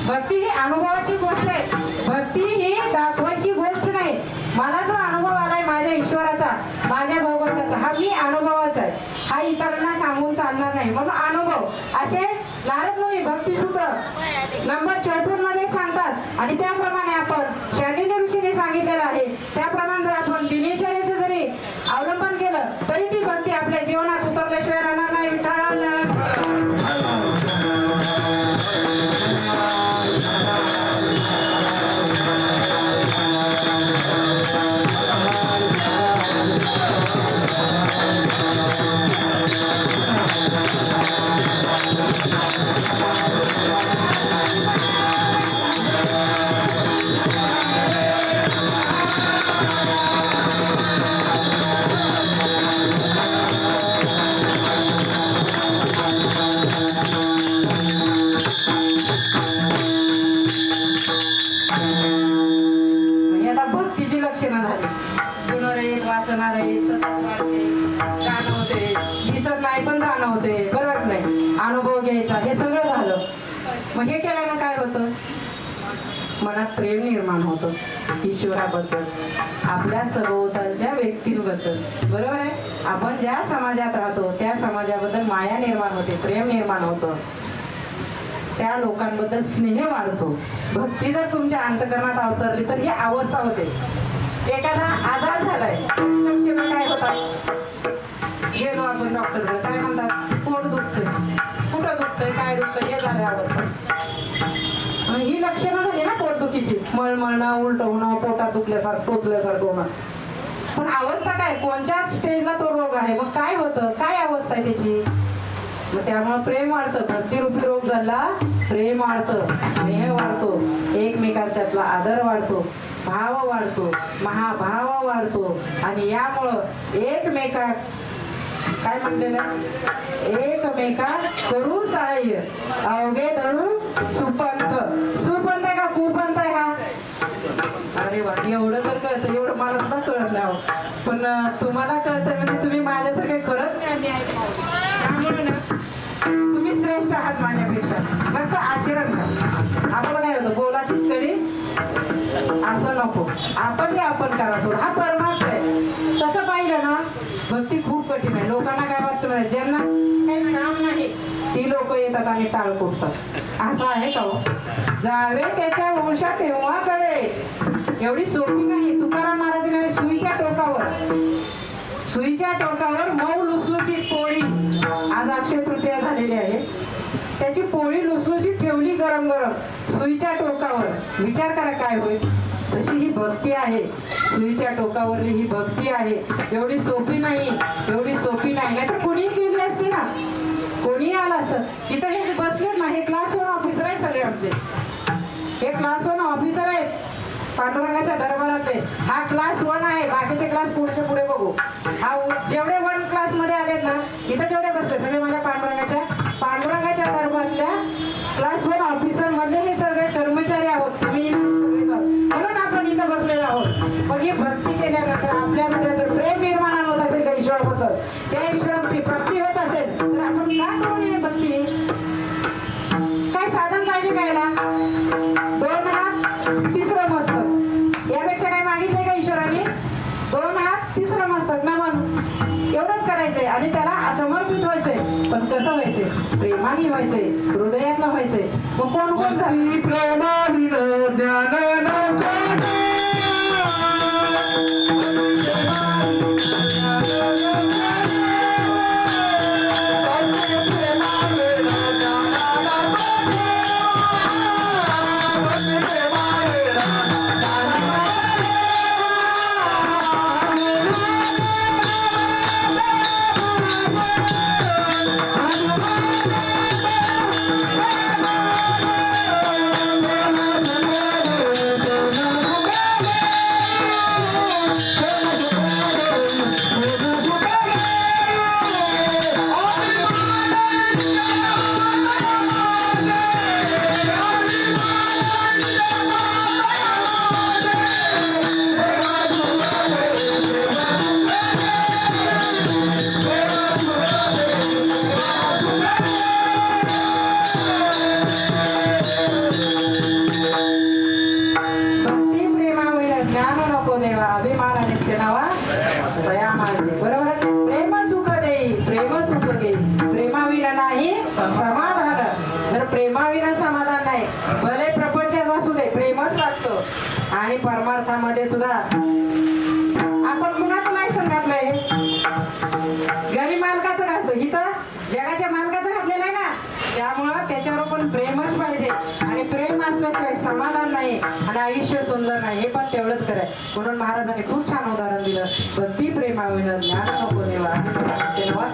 भक्ती ही अनुभवाची गोष्ट आहे. भक्ती ही दाखवायची गोष्ट नाही. मला जो अनुभव आलाय माझ्या ईश्वराचा, माझ्या भगवंताचा, हा मी अनुभवाचा आहे, हा इतरांना सांगून चालणार नाही. म्हणून अनुभव असे नारद मुनी भक्तिसूत्र नंबर 54 मध्ये सांगतात. आणि त्याप्रमाणे आपण शांडिल्य ऋषीने सांगितलेलं आहे, त्याप्रमाणे जर आपण दिनचर्येचं जरी अवलंबन केलं तरी ती भक्ती आपल्या जीवनात उतरल्याशिवाय राहणार नाही. विठ्ठल म्हणजे आता भक्तीची लक्षणं झाली. गुणर आहेत, वासना आहेत, सतत वाढते, जाणवते, दिसत नाही पण जाणवते, बरोबर नाही, अनुभव घ्यायचा, हे सगळं झालं. मग हे केल्यानं काय होतं? मनात प्रेम निर्माण होतं ईश्वराबद्दल, आपल्या सभोवतालच्या व्यक्तींबद्दल, बरोबर आहे. आपण ज्या समाजात राहतो त्या समाजाबद्दल माया निर्माण होते, प्रेम निर्माण होतं, त्या लोकांबद्दल स्नेह वाढतो. भक्ती जर तुमच्या अंतःकरणात अवतरली तर ही अवस्था होते. एखादा आजार झालाय, लक्षणं काय होतात? गेलो आपण डॉक्टरकडे, काय म्हणतात? पोट दुखतंय, कुठं दुखतंय, काय दुखतंय, हे झालं अवस्था. ही लक्षणं झाली ना पोटदुखीची, मळमळणं, उलट होणं, पोटात दुखल्यासारखं, टोचल्यासारखं होणं. पण अवस्था काय? कोणत्या स्टेजला तो रोग आहे? मग काय होतं? काय अवस्था आहे त्याची? मग त्यामुळे प्रेम वाढतं. भक्तिरूपी रोग झाला, प्रेम वाढतं, स्नेह वाढतो, एकमेकांच्यातला आदर वाढतो, भाव वाढतो, महाभाव वाढतो. आणि यामुळं एकमेका काय म्हणलेलं? एकमेका करू सहाय्य, अवघे धरू सुपंथ. सुपंथ आहे का कुपंथ आहे हा? अरे वा, एवढं तर कळतं, एवढं मला सुद्धा कळत नाही. पण तुम्हाला कळतंय म्हणजे तुम्ही माझ्यासारखे खरंच ज्ञानी आहे. त्यामुळे ना तुम्ही श्रेष्ठ आहात माझ्यापेक्षा. फक्त आचरण करा. आपलं काय होतं? बोलाचीच कडी असं नको, आपण हे आपण करा सोड. हा परमार्थ आहे. तसं पाहिलं ना, भक्ती खूप कठीण आहे. लोकांना काय वाटतं माहिती? ज्यांना काही काम नाही ती लोक येतात आणि टाळ कुटतात. असं आहे का हो? जावे त्याच्या वंशात तेव्हा कळे. एवढी सोपी नाही. तुकाराम महाराजांनी सुईच्या टोकावर मऊ लुसलुशीत पोळी, आज अक्षय तृतीया झालेली आहे, त्याची पोळी लुसलुशीत ठेवली गरम गरम सुईच्या टोकावर. विचार करा काय होईल. तशी ही भक्ती आहे. सुईच्या टोकावरली ही भक्ती आहे. एवढी सोपी नाही, एवढी सोपी नाही. नाहीतर कोणी केली असती ना, कोणी आलं असतं. इथं हे बसले ना, हे क्लास 1 ऑफिसर आहेत सगळे आमचे. हे क्लास 1 ऑफिसर आहेत पांडुरंगाच्या दरबारातले. हा क्लास 1 आहे. बाकीचे क्लास पुढचे पुढे बघू. हा जेवढे 1 क्लास मध्ये आलेत ना, इथं जेवढे बसले सगळे माझ्या पांडुरंगाच्या दरबारातल्या क्लास 1 ऑफिसर मधले हे सगळे कर्मचारी आहोत. तुम्ही सगळे जाऊ, म्हणून आपण इथं बसलेलो आहोत. मग ही भक्ती केल्यानंतर आपल्यामध्ये जर प्रेम निर्माण होत असेल त्या ईश्वराबद्दल, त्या ईश्वराची प्राप्ती होत असेल, तर आपण का करू नये भक्ती? काय साधन पाहिजे कायला? 2 हात 3रं मस्तक, यापेक्षा काय मागितलंय का ईश्वराने? 2 हात 3रं मस्तक नमन, एवढंच करायचंय. आणि त्याला समर्पित व्हायचंय. पण कसं व्हायचंय? प्रेमाने व्हायचंय, हृदयातनं व्हायचंय. मग कोण कोण झाली? प्रेमाने ज्ञान समाधान. जर प्रेमाविना समाधान नाही, भले प्रपंचात असू दे, प्रेमच लागतं. आणि परमार्थामध्ये सुद्धा आपण कुणाचं नाही घातलंय? गरीब मालकाचं घालतो. इथं जगाच्या मालकाचं घातलेलं आहे ना, त्यामुळं त्याच्यावर पण प्रेमच पाहिजे. आणि प्रेम असल्याशिवाय समाधान नाही आणि आयुष्य सुंदर नाही. हे पण तेवढंच कराय. म्हणून महाराजांनी खूप छान उदाहरण दिलं. भक्ती प्रेमाविना ज्ञान नको देवा. तेव्हा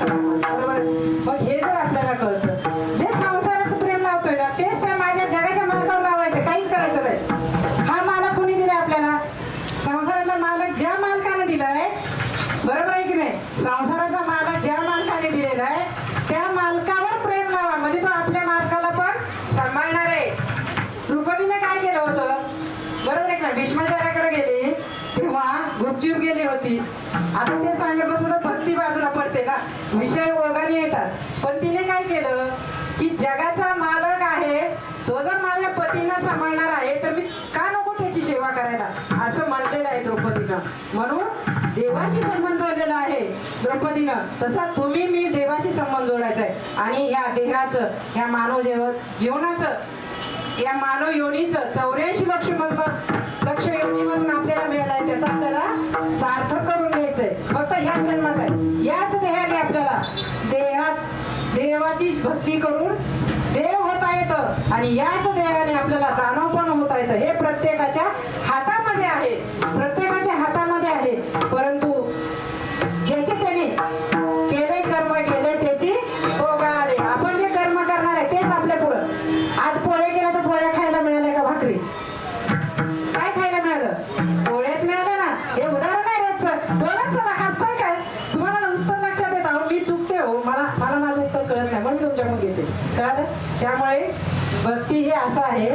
विषय ओघाने येतात. पण तिने काय केलं की जगाचा मालक आहे तो जर माझ्या पतींना सांभाळणार आहे तर मी का नको त्याची सेवा करायला, असं म्हणलेलं आहे द्रौपदीनं. म्हणून देवाशी संबंध जोडलेला आहे द्रौपदीनं. तसा तुम्ही मी देवाशी संबंध जोडायचा आहे. आणि या देहाचं, या मानव जीवनाचं, या मानव योनीचं 84 लक्ष योनीमधून आपल्याला मिळालं आहे, त्याचा आपल्याला सार्थक करून घ्यायचंय. फक्त ह्या जन्मात आहे. याच देहाने आपल्याला देवाची भक्ती करून देव होता येतं आणि याच देहाने आपल्याला दानव पण होता येतं. हे प्रत्येकाच्या हातामध्ये आहे, प्रत्येकाच्या हातामध्ये आहे. परंतु ज्याचे त्याने केले कर्म केले त्याची ओघ आले. आपण जे कर्म करणार आहे तेच आपल्या पुढं. आज पोळे केले तर पोळ्या खायला मिळाल्या का भाकरी? काय खायला मिळालं? पोळ्याच मिळाल्या ना. हे उदाहरण आहे रोजचं. बोला चला, हसताय काय? तुम्हाला उत्तर लक्षात येत आहो, मी चुकते हो, मला माझं उत्तर कळत नाही म्हणून तुमच्या मग येते, कळलं? त्यामुळे भक्ती हे असं आहे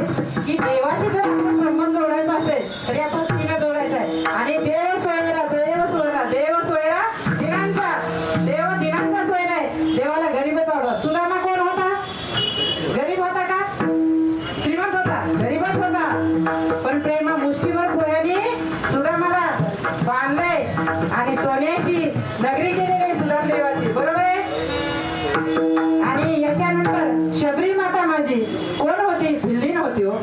की देवाशी जर आपला संबंध जोडायचा असेल तरी आपण तिनं जोडायचा आहे. आणि देव सोयरा दिनांचा, देव दिनांचा सोय नाही. देवाला गरीबच आवडत. सुदामा कोण होता? गरीब होता का? श्रीमंत होता? गरीबच होता. पण प्रेमा मुष्टीभर पोळ्याने सुदामाला बांधलंय आणि सोन्याची नगरी केलेली आहे सुदाम देवाची, बरोबर आहे? आणि याच्यानंतर शबरी माता माझी कोण होती? भिल्लीन होती हो,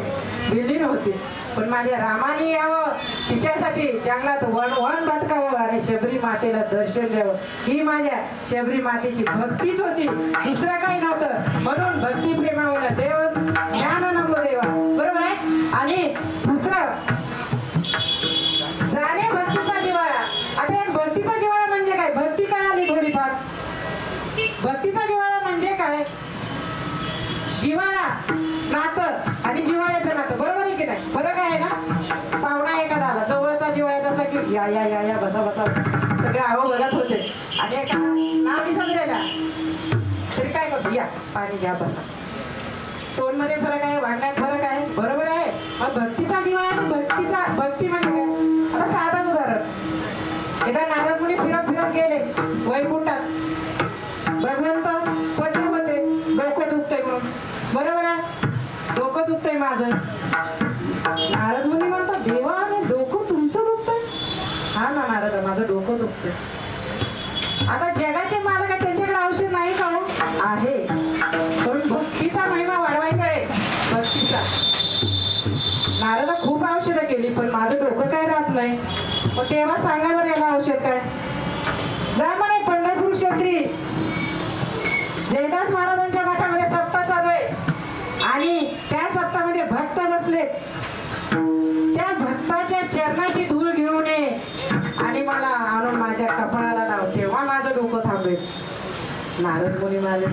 भिल्लीन होती. पण माझ्या रामाने यावं, तिच्यासाठी जंगलात वण भटकावं आणि शबरी मातेला दर्शन द्यावं, ही माझ्या शबरी मातेची भक्तीच होती, दुसरं काही नव्हतं. म्हणून भक्ती प्रेमावून देव ज्ञान नमो देवा, बरोबर आहे? आणि दुसरं जाणे भक्तीचा जिव्हाळा. आता या भक्तीचा जिव्हाळा म्हणजे काय? भक्ती काय आली थोडीफार. भक्तीचा जिव्हाळा म्हणजे काय? जिव्हाळा नातं आणि जिव्हाळ्याचं नातं, बरोबर आहे की नाही? फरक आहे ना. पाहुणा एखादा आला, जवळचा जिव्हाळ्याचा असला की या या या या बसा बसा सगळे आहो बघत होते. आणि एखादा नाव विसरलेला तरी काय करतो, या पाणी घ्या बसा. टोन मध्ये फरक आहे, वागण्यात फरक आहे, बरोबर आहे? मग भक्तीचा जिव्हाळा आणि भक्ती म्हणजे काय? आता साधं उदाहरण, एकदा नारद मुनी फिरत गेले वैकुंठात. भगवंत पटले होते, डोकं दुखतंय म्हणून, बरोबर आहे? डोकं दुखतंय माझं. नारद मुनी म्हणतात, देवा आणि डोकं तुमचं दुखतंय? हा ना नारद, माझं डोकं दुखतंय. आता जगाचे मालक आहे, त्यांच्याकडे औषध नाही का हो? आहे, पण भक्तीचा महिमा वाढवायचा आहे, भक्तीचा. नारद खूप औषधं केली पण माझं डोकं काय राहत नाही. मग तेव्हा सांगा बरं याला औषध काय? जा म्हणे पंढरपूर क्षेत्री जयदास महाराजांच्या मठामध्ये सप्ताह चालू आहे आणि त्या सप्ताहामध्ये भक्त बसले. त्या भक्ताच्या चरणाची धूळ घेऊन ये आणि मला आणून माझ्या कपाळाला लाव, तेव्हा माझं डोकं थांबेल. नारद मुनी म्हणाले,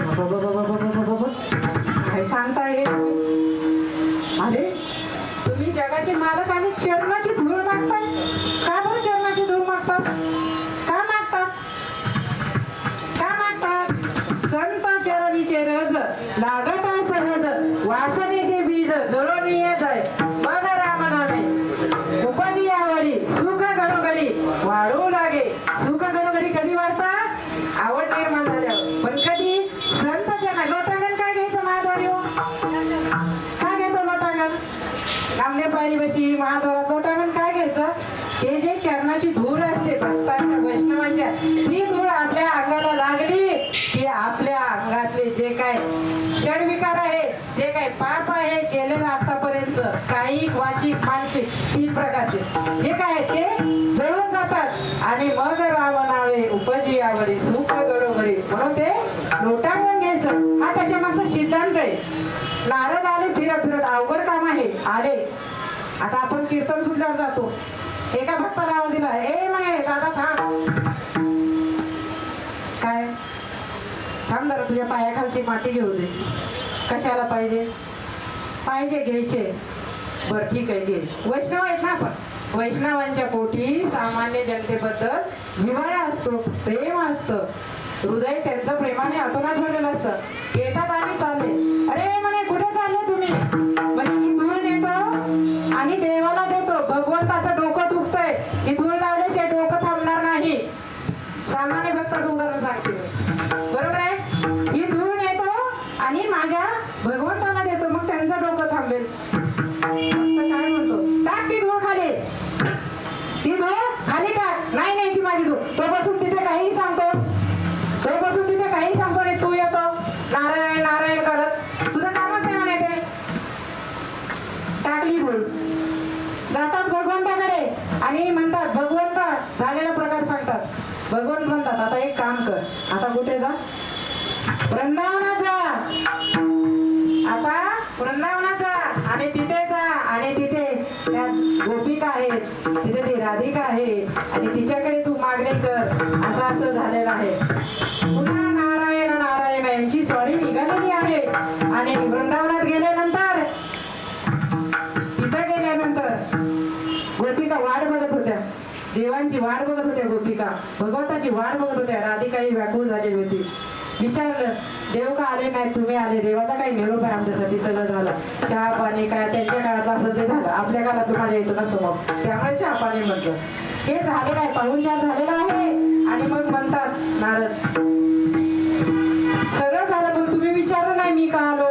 काय सांगताय हे तुम्ही? अरे तुम्ही जगाचे मालक आणि चरणाची धूळ मागताय. का बरं चरणाची धूळ मागतात? का मागतात? संत चरणीचे रज लागता सहज, वासनेचे बीज जळून येत आहे. मग राम नामे उपजी यावरी, सुख घडोघडी वाढू लागे. सुख घडोघडी कधी वाढता? आवड निर्माण झाल्यावर. पण कधी? संत चरण. लोटांगण काय घ्यायचं महाद्वारी हो? काय घ्यायचं लोटांगण? नामदेव पायरी बशी महाद्वारात लोटांगण काय घ्यायचं? हे जे चरणाची धूळ असते भक्तांच्या वैष्णवांच्या, ती धूळ आपल्या अंगाला लागली की आपल्या अंगातले जे काय षडविकार आहे, जे काय पाप आहे केलेलं आतापर्यंत, काही वाचिक मानसिक 3 प्रकारचे जे काय ते जळून जातात आणि मग राम नावे उपजी यावरी, सुख घडोघडी. म्हणून ते लोटांगण घ्यायचं, हा त्याच्या मागचा सिद्धांत आहे. नारद आले फिरत अवघड काम आहे, आले. आता आपण कीर्तन सुटल्यावर जातो, एका भक्ताला आवाज दिला, ए म्हणे दादा थांब. काय? थांब जरा, तुझ्या पायाखालची माती घेऊ दे. कशाला पाहिजे? घ्यायचे. बर ठीक आहे, घे. वैष्णव आहेत ना आपण. वैष्णवांच्या पोटी सामान्य जनतेबद्दल जिव्हाळा असतो, प्रेम असतं, हृदय त्यांचं प्रेमाने अतोनात भरलेलं असतं. येतात आणि चालले. अरे म्हणे कुठे चालले तुम्ही? म्हणे ही धूळ नेतो आणि देवाला देतो. भगवंताचं डोकं दुखतंय, ही धूळ लावल्याशिवाय डोकं थांबणार नाही. सामान्य भक्ताचं उदाहरण सांगते. परत म्हणतात आता एक काम कर, आता कुठे जा, वृंदावनात जा, आता वृंदावनात जा आणि तिथे जा आणि तिथे त्या गोपिका आहेत, तिथे ती राधिका आहे आणि तिच्याकडे तू मागणी कर. असं असं झालेलं आहे. पुन्हा नारायण नारायण यांची स्वारी निघालेली आहे आणि वृंदावनात गेल्यानंतर तिथे गेल्यानंतर गोपिका वाट बघत होत्या, देवांची वाट बघत होत्या गोपिका, भगवंताची वाट बघत होत्या. राधिका ही व्याकुळ झालेली होती. विचारलं देव का आले नाही, तुम्ही आले, देवाचा काही निरोप आहे आमच्यासाठी, सगळं झालं, चहा पाणी काय त्यांच्या काळात असं ते झालं, आपल्या काळात माझ्या इथं ना समोर, त्यामुळे चहा पाणी म्हटलं. हे झालेलं आहे, पाहुणचार झालेला आहे. आणि मग म्हणतात नारद सगळं झालं पण तुम्ही विचारलं नाही मी का आलो,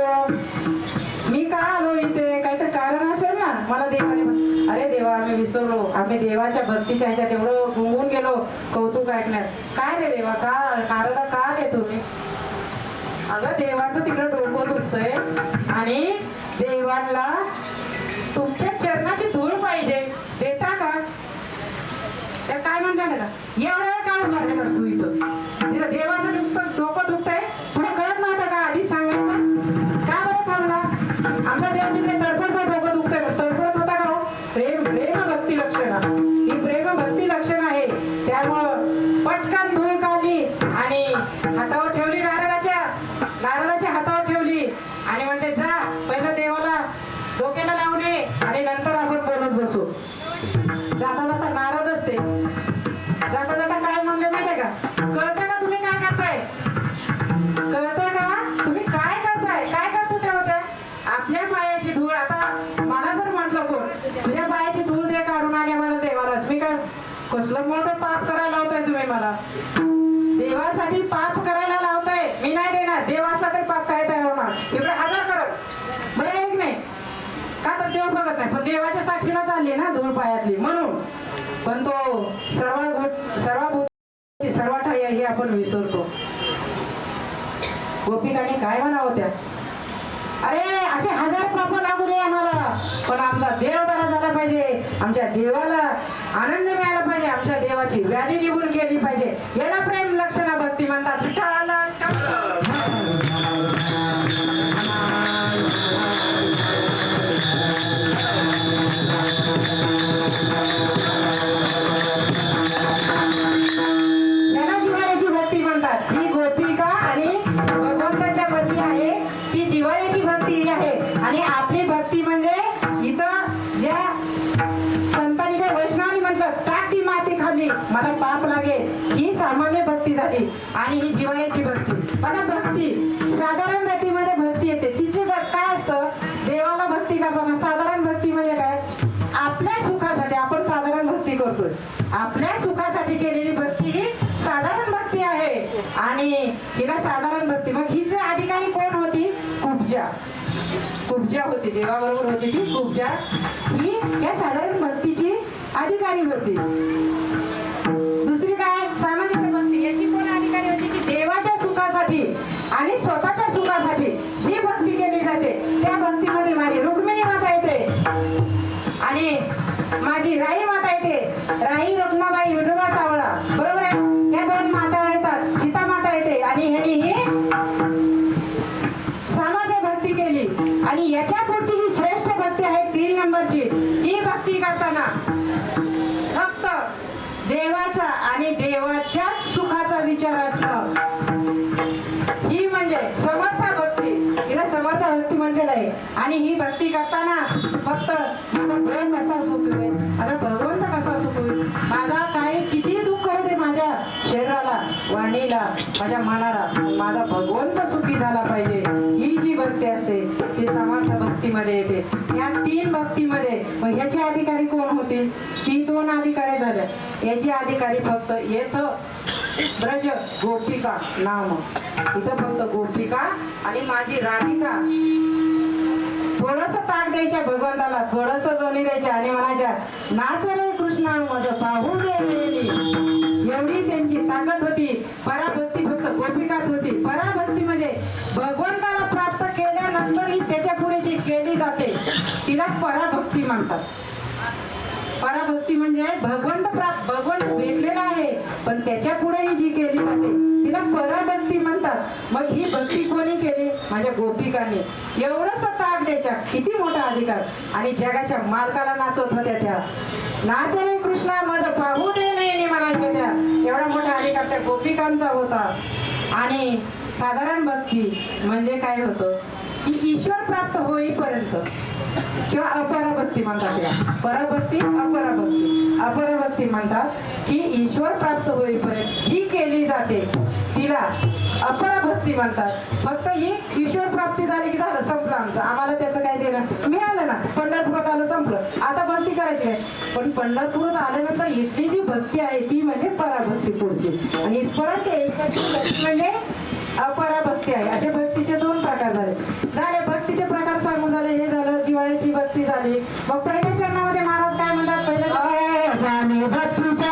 मी का आलो इथे, काहीतरी कारण असेल ना. मला देवाने अरे देवा आम्ही विसरलो, आम्ही देवाच्या भक्तीच्या ह्याच्यात एवढं गुंगून गेलो कौतुक ऐकण्यात. काय रे देवा का, नारदा का आले तुम्ही. अगं देवाचं तिकडं डोकं दुखतंय आणि देवाला तुमच्या चरणाची धूळ पाहिजे, देता का. त्या काय म्हणतात का एवढ्या काय उभारले असतो इथं, तिथं देवाचं डोकं दुखतंय, थोडं कळत नव्हतं का आधी सांगायचं, का बरं थांबला. आमचा देव तिकडे तडफडचा डोकं दुखतंय, तडफडत होता का. प्रेम प्रेम भक्ती लक्षण, ही प्रेम भक्ती लक्षण आहे. त्यामुळं पटकन धूळ काढली आणि हातावर ठेवली, नारदाच्या हातावर ठेवली आणि म्हणते जा पहिलं देवाला डोक्याला लावणे आणि नंतर आपण बोलत बसू. जाता जाता नारद असते, जाता जाता काय म्हणले माहितीये का, कळतं का तुम्ही काय करताय, कळतं का तुम्ही काय करताय, काय करतो त्या होत्या आपल्या पायाची धूळ. आता मला जर म्हटलं कोण तुझ्या पायाची धूळ दे काढून आणि मला देवालाच, मी काय कसलं मोठं पाप करायला लावताय तुम्ही मला, देवासाठी पाप करायला लावताय, मी नाही देणार. देव असला तरी पाप करायचा होणार, एवढे हजार करत बरं एक नाही का, तर देव बघत नाही पण देवाच्या साक्षीला चालली ना धूळ पायातली म्हणून. पण तो सर्व ठाई हे आपण विसरतो. गोपिकांनी काय म्हणावं त्या, अरे असे हजार पाप लागू दे आम्हाला पण आमचा देव बरा झाला पाहिजे, आमच्या देवाला आनंद मिळाला पाहिजे, आमच्या देवाची व्याधी निघून गेली पाहिजे. याला प्रेम लक्षण भक्ती म्हणतात. विठ्ठला याला जिव्हाळ्याची भक्ती म्हणतात. जी गोपिका आणि भगवंताच्या भक्ती आहे ती जिव्हाळ्याची भक्ती आहे. आणि आपली भक्ती म्हणजे इथं ज्या संतांनी काय वैष्णवांनी म्हटलं टाक ती माती खाली मला पाप लागेल, ही सामान्य भक्ती झाली आणि ही जिव्हाळ्याची भक्ती. मला भक्ती साधारण भक्तीमध्ये भक्ती येते, तिचे काय असतं देवाला भक्ती करताना साधारण भक्ती म्हणजे काय, आपल्या सुखासाठी आपण साधारण भक्ती करतोय, आपल्या सुखासाठी केलेली भक्ती ही साधारण भक्ती आहे. आणि हिला साधारण भक्ती, मग हिचे अधिकारी कोण होती, कुब्जा होती, देवाबरोबर होती ती कुब्जा, ही या साधारण भक्तीची अधिकारी होती. दुसरी काय सामाजिक भक्ती, याची कोण अधिकारी होती की देवाच्या सुखासाठी आणि स्वतःच्या सुखासाठी जी भक्ती केली जाते त्या भक्तीमध्ये माझी रुक्मिणी माता येते आणि माझी राई माता येते. राई रुक्माबाई विठोबा सावळा बरोबर आहे, या दोन माता येतात, सीता माता येते आणि ह्यांनी ही सामान्य भक्ती केली. आणि याच्या पुढची जी श्रेष्ठ भक्ती आहे 3 नंबरची, ही भक्ती करताना फक्त देवाचा आणि देवाच्याच सुखाचा विचार असणं, ही म्हणजे समर्थ भक्ती, हिला समर्थ भक्ती म्हटलेलं आहे. आणि ही भक्ती करताना फक्त माझा देव कसा सुखवेल, माझा भगवंत कसा सुखवेल, माझा काय किती दुःख होते माझ्या शरीराला, वाणीला, माझ्या मनाला, माझा भगवंत सुखी झाला पाहिजे, ही जी भक्ती असते ती समर्थ भक्तीमध्ये येते. या 3 भक्तीमध्ये मग ह्याचे अधिकारी कोण होतील, ती 2 अधिकारी झाल्या. याची अधिकारी फक्त येतं ब्रज गोपिका नाम, इथं फक्त गोपिका आणि माझी राधिका. थोडस ताक द्यायच्या भगवंताला, थोडस लोणी द्यायच्या आणि म्हणायच्या नाच रे कृष्णा मज पाहून रे, एवढी त्यांची ताकद होती. पराभक्ती फक्त गोपिकात होती. पराभक्ती म्हणजे भगवंताला प्राप्त केल्यानंतर ही त्याच्या पुढे जी केली जाते तिला पराभक्ती म्हणतात. पराभक्ती म्हणजे भगवंत भेटलेला आहे, पण त्याच्या पुढेही जी केली जाते तिला पराभक्ती म्हणतात. मग ही भक्ती कोणी केली? माझ्या गोपिकांनी. एवढंच ताक द्यायच्या, किती मोठा अधिकार. आणि जगाच्या मालकाला नाचवत होत्या त्या. नाच रे कृष्णा माझं पाहू दे नाही म्हणायच्या त्या. एवढा मोठा अधिकार त्या गोपिकांचा होता. आणि साधारण भक्ती म्हणजे काय होतं की ईश्वर प्राप्त होईपर्यंत, किंवा अपराभक्ती म्हणतात या. पराभक्ती अपराभक्ती म्हणतात की ईश्वर प्राप्त होईपर्यंत जी केली जाते तिला अपराभक्ती म्हणतात. फक्त ही ईश्वर प्राप्ती झाली की झालं, संपलं आमचं, आम्हाला त्याचं काय देणं. मिळालं ना, पंढरपुरात आलं, संपलं, आता भक्ती करायची नाही. पण पंढरपुरात आल्यानंतर इथली जी भक्ती आहे ती म्हणजे पराभक्ती पुढची. आणि परत भक्ती म्हणजे अपराभक्ती आहे. असे भक्तीचे दोन प्रकार झाले. भक्तीचे प्रकार सांगून झाले. हे झालं जिव्हाळ्याची भक्ती झाली. मग पहिल्या चरणामध्ये महाराज काय म्हणतात? पहिल्या भक्तीचा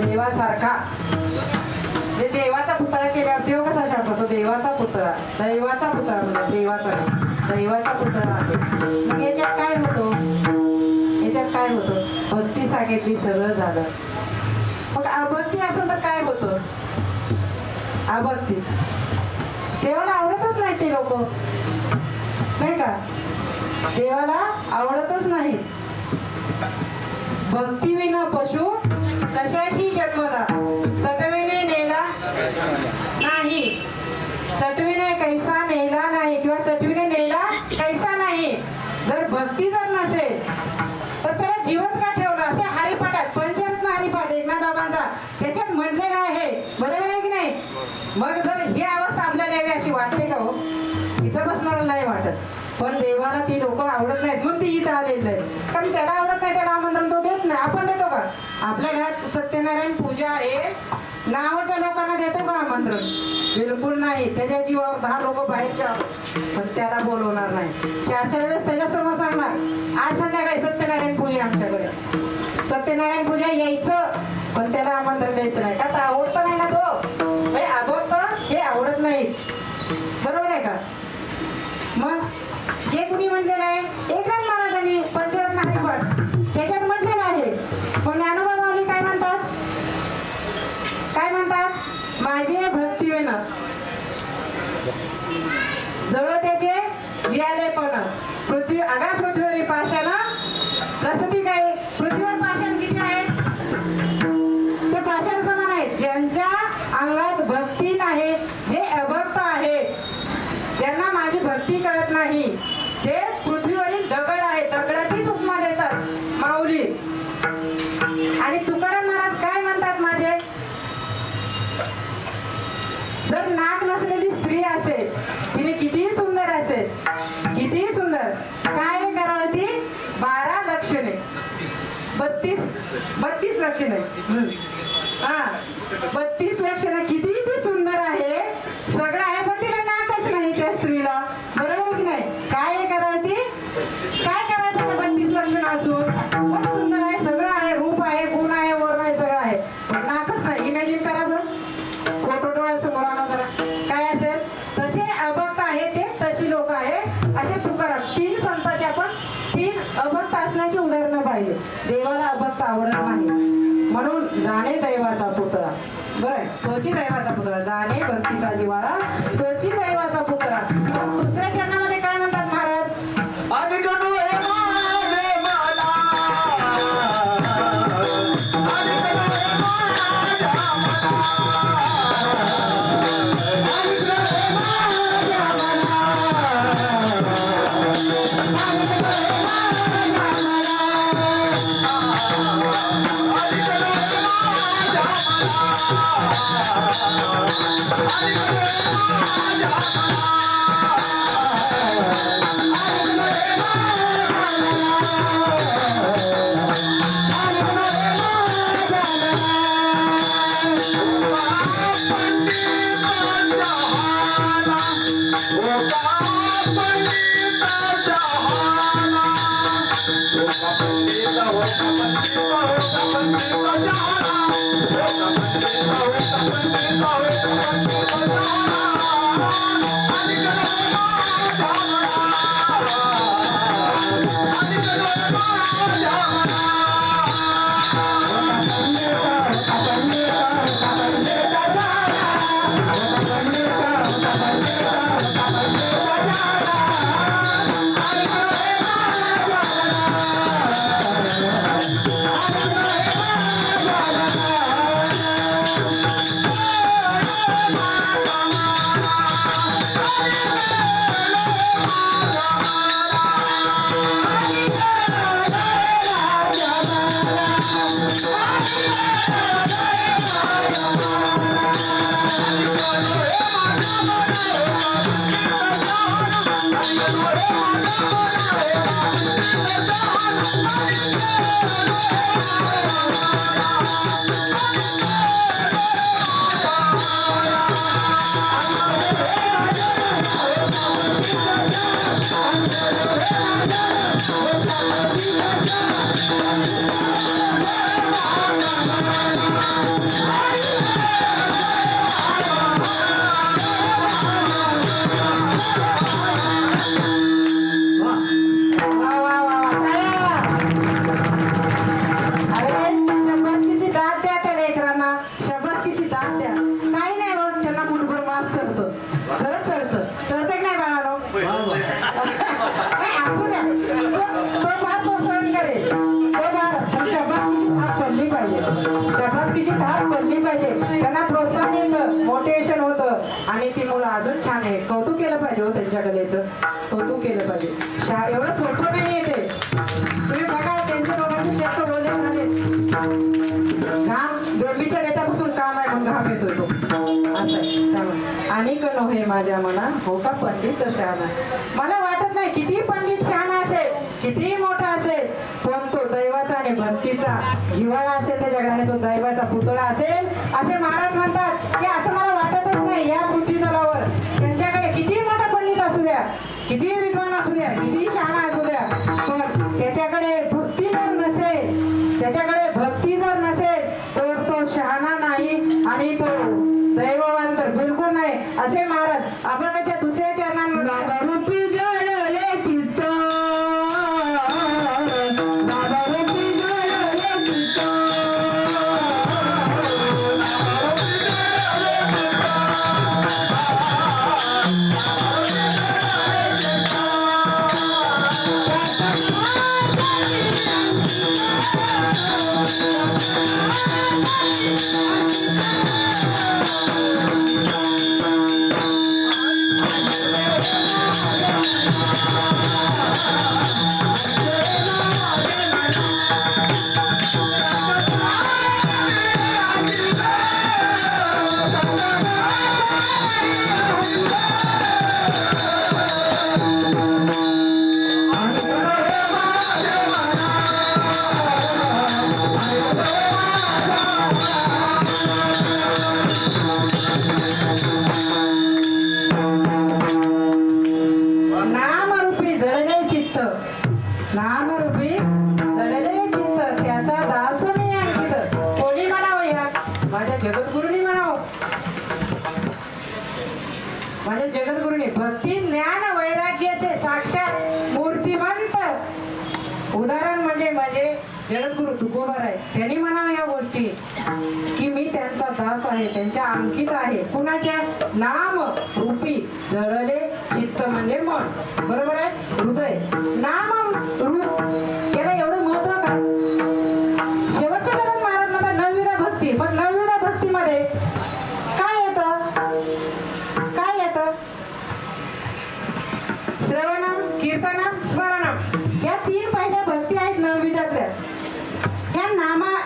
देवासारखा. जे देवाचा पुतळा केल्यावर देव कसा शाप असतो? देवाचा पुतळा म्हणजे दैवाचा पुतळा आहे. मग याच्यात काय होतं? भक्ती सांगितली, सगळं झालं. मग अभक्ती असेल तर काय होतं? अभक्ती देवाला आवडतच नाही. ते लोक नाही का, देवाला आवडतच नाही. भक्ती विना पशु कशाशी जन्मला, सटविने नेला नाही. सटविने कैसा नेला नाही, किंवा सटविने नेला कैसा नाही. जर भक्ती जर नसेल तर त्याला जिवंत का ठेवलं? असे हरिपाठात, पंचरत्न हरिपाठ एकनाथ बाबांचा, त्याच्यात म्हटलेलं आहे. बरोबर आहे की नाही? मग जर ही अवस्था आपल्याला यावी अशी वाटते का हो? इथं बसणारा नाही वाटत. पण देवाला ती लोक आवडत नाहीत म्हणून ती इथं आलेली आहेत. कारण त्याला आवडत नाही, त्याला आमंत्रण तो देत नाही. आपण देतो का? आपल्या घरात सत्यनारायण पूजा आहे, नावडत्या लोकांना देतो का आमंत्रण? बिलकुल नाही. त्याच्या जीवावर 10 लोक बाहेरच्या, पण त्याला बोलवणार नाही. 4 वेळेस त्याच्या समोर सांगणार आज संध्याकाळी सत्यनारायण पूजा आमच्याकडे. सत्यनारायण पूजा यायचं, पण त्याला आमंत्रण द्यायचं नाही. का? तर आवडतं नाही ना तो. आवडतं हे आवडत नाही. बरोबर आहे का? मग हे कुणी म्हटलेलं आहे? एकनाथ महाराजांनी पंचरत्न हरिपाठ त्याच्यात म्हटलेलं आहे. पण ज्ञानोबा माऊली काय म्हणतात? माझी भक्ती विण जवळ त्याचे जियाले पण पृथ्वी आगा पृथ्वीवरील पाषाण रसती काय? पृथ्वीवर पाषाण किती आहेत? ते पाषाण समान आहेत. ज्यांच्या अंगात भक्ती नाही, जे अभक्त आहेत, ज्यांना माझी भक्ती कळत नाही, ते पृथ्वीवरील दगड आहे. दगडाचीच उपमा देतात माऊली. आणि तुकाराम महाराज काय म्हणतात? माझे जर नाक नसलेली स्त्री असेल, तिने किती सुंदर असेल, किती सुंदर, काय करावं ती? 12 लक्षणे, 32 लक्षणे. 32 लक्षणे, किती ती सुंदर आहे, सगळं आहे, पण तिला नाकच नाही त्या स्त्रीला. बरोबर की नाही? काय करावं ती? काय करायचं? 32 लक्षण असून खूप सुंदर आहे, सगळं आहे, रूप आहे, गुण आहे, वर्ण आहे, सगळं आहे, पण नाकच नाही. इमॅजिन करा बरं, फोटो डोळ्यासमोर आणा जरा. काय असेल? पाहिजे. देवाला अभक्त आवडत नाही. म्हणून जाणे दैवाचा पुतळा. बरं, तोची दैवाचा पुतळा. जाणे भक्तीचा जिव्हाळा, तोची दैवाचा पुतळा. मग दुसऱ्या चरणामध्ये काय म्हणतात महाराज? आणि गणू हे माझे मला, आणि गणू हे माझ्या मला, आणि गणू हे माझ्या मला, आणि गणू हे माझ्या मला, आणि गणू हे माझ्या मला, आणि गणू हे माझ्या आणि ती मुलं अजून छान आहे. कौतुक केलं पाहिजे हो त्यांच्या कलेचं, कौतुक केलं पाहिजे. एवढं सोपं नाही आहे ते. तुम्ही बघा त्यांच्या दोघांचे शेप बोलले झाले. घाम बेंबीच्या रेटापासून काम आहे म्हणून घाम येतोय तो असं आहे. त्यामुळे आणि कनो हे माझ्या मना हो का पंडित शहाणा. मला वाटत नाही किती पंडित शहाणा असेल, कितीही मोठा असेल, पण तो दैवाचा आणि भक्तीचा जिव्हाळा असेल त्या जगाने, तो दैवाचा पुतळा असेल असे महाराज म्हणतात. की असं मला वाटतच नाही या पृथ्वी तलावर त्यांच्याकडे किती मोठा पंडित असू द्या, किती विद्वान असू द्या, किती शहाणा असू द्या, पण त्याच्याकडे भक्ती जर नसेल, त्याच्याकडे भक्ती जर नसेल तर तो शहाणा नाही आणि तो दैववान तर बिलकुल नाही असे महाराज अभंगाच्या दुसऱ्या चरणांमध्ये रूपी जळले चित्त, रूपी जळले चित्त, नामरूपी जळले चित्त, नामरूपी जळले चित्त त्याचा दास मी अंकित. कोणी म्हणावं या माझ्या जगद्गुरूंनी म्हणावं, माझ्या जगद्गुरूंनी. भक्ती ज्ञान वैराग्याचे साक्षात मूर्तिमंत उदाहरण म्हणजे माझे जगद्गुरु तुकोबार आहे, त्यांनी म्हणावं या गोष्टी की मी त्यांचा दास आहे, त्यांच्या अंकित आहे. कुणाच्या? नाम रूपी जळले चित्त म्हणजे मन, बरोबर आहे, हृदय. नाम रूप याला एवढं महत्व का? शेवटच्या जगात महाराज म्हणतात नवविधा भक्ती. पण नवविधा भक्तीमध्ये काय येतं? काय येतं? श्रवणम, कीर्तनम, स्मरणम या 3 पहिल्या भक्ती आहेत नवविधातल्या. ह्या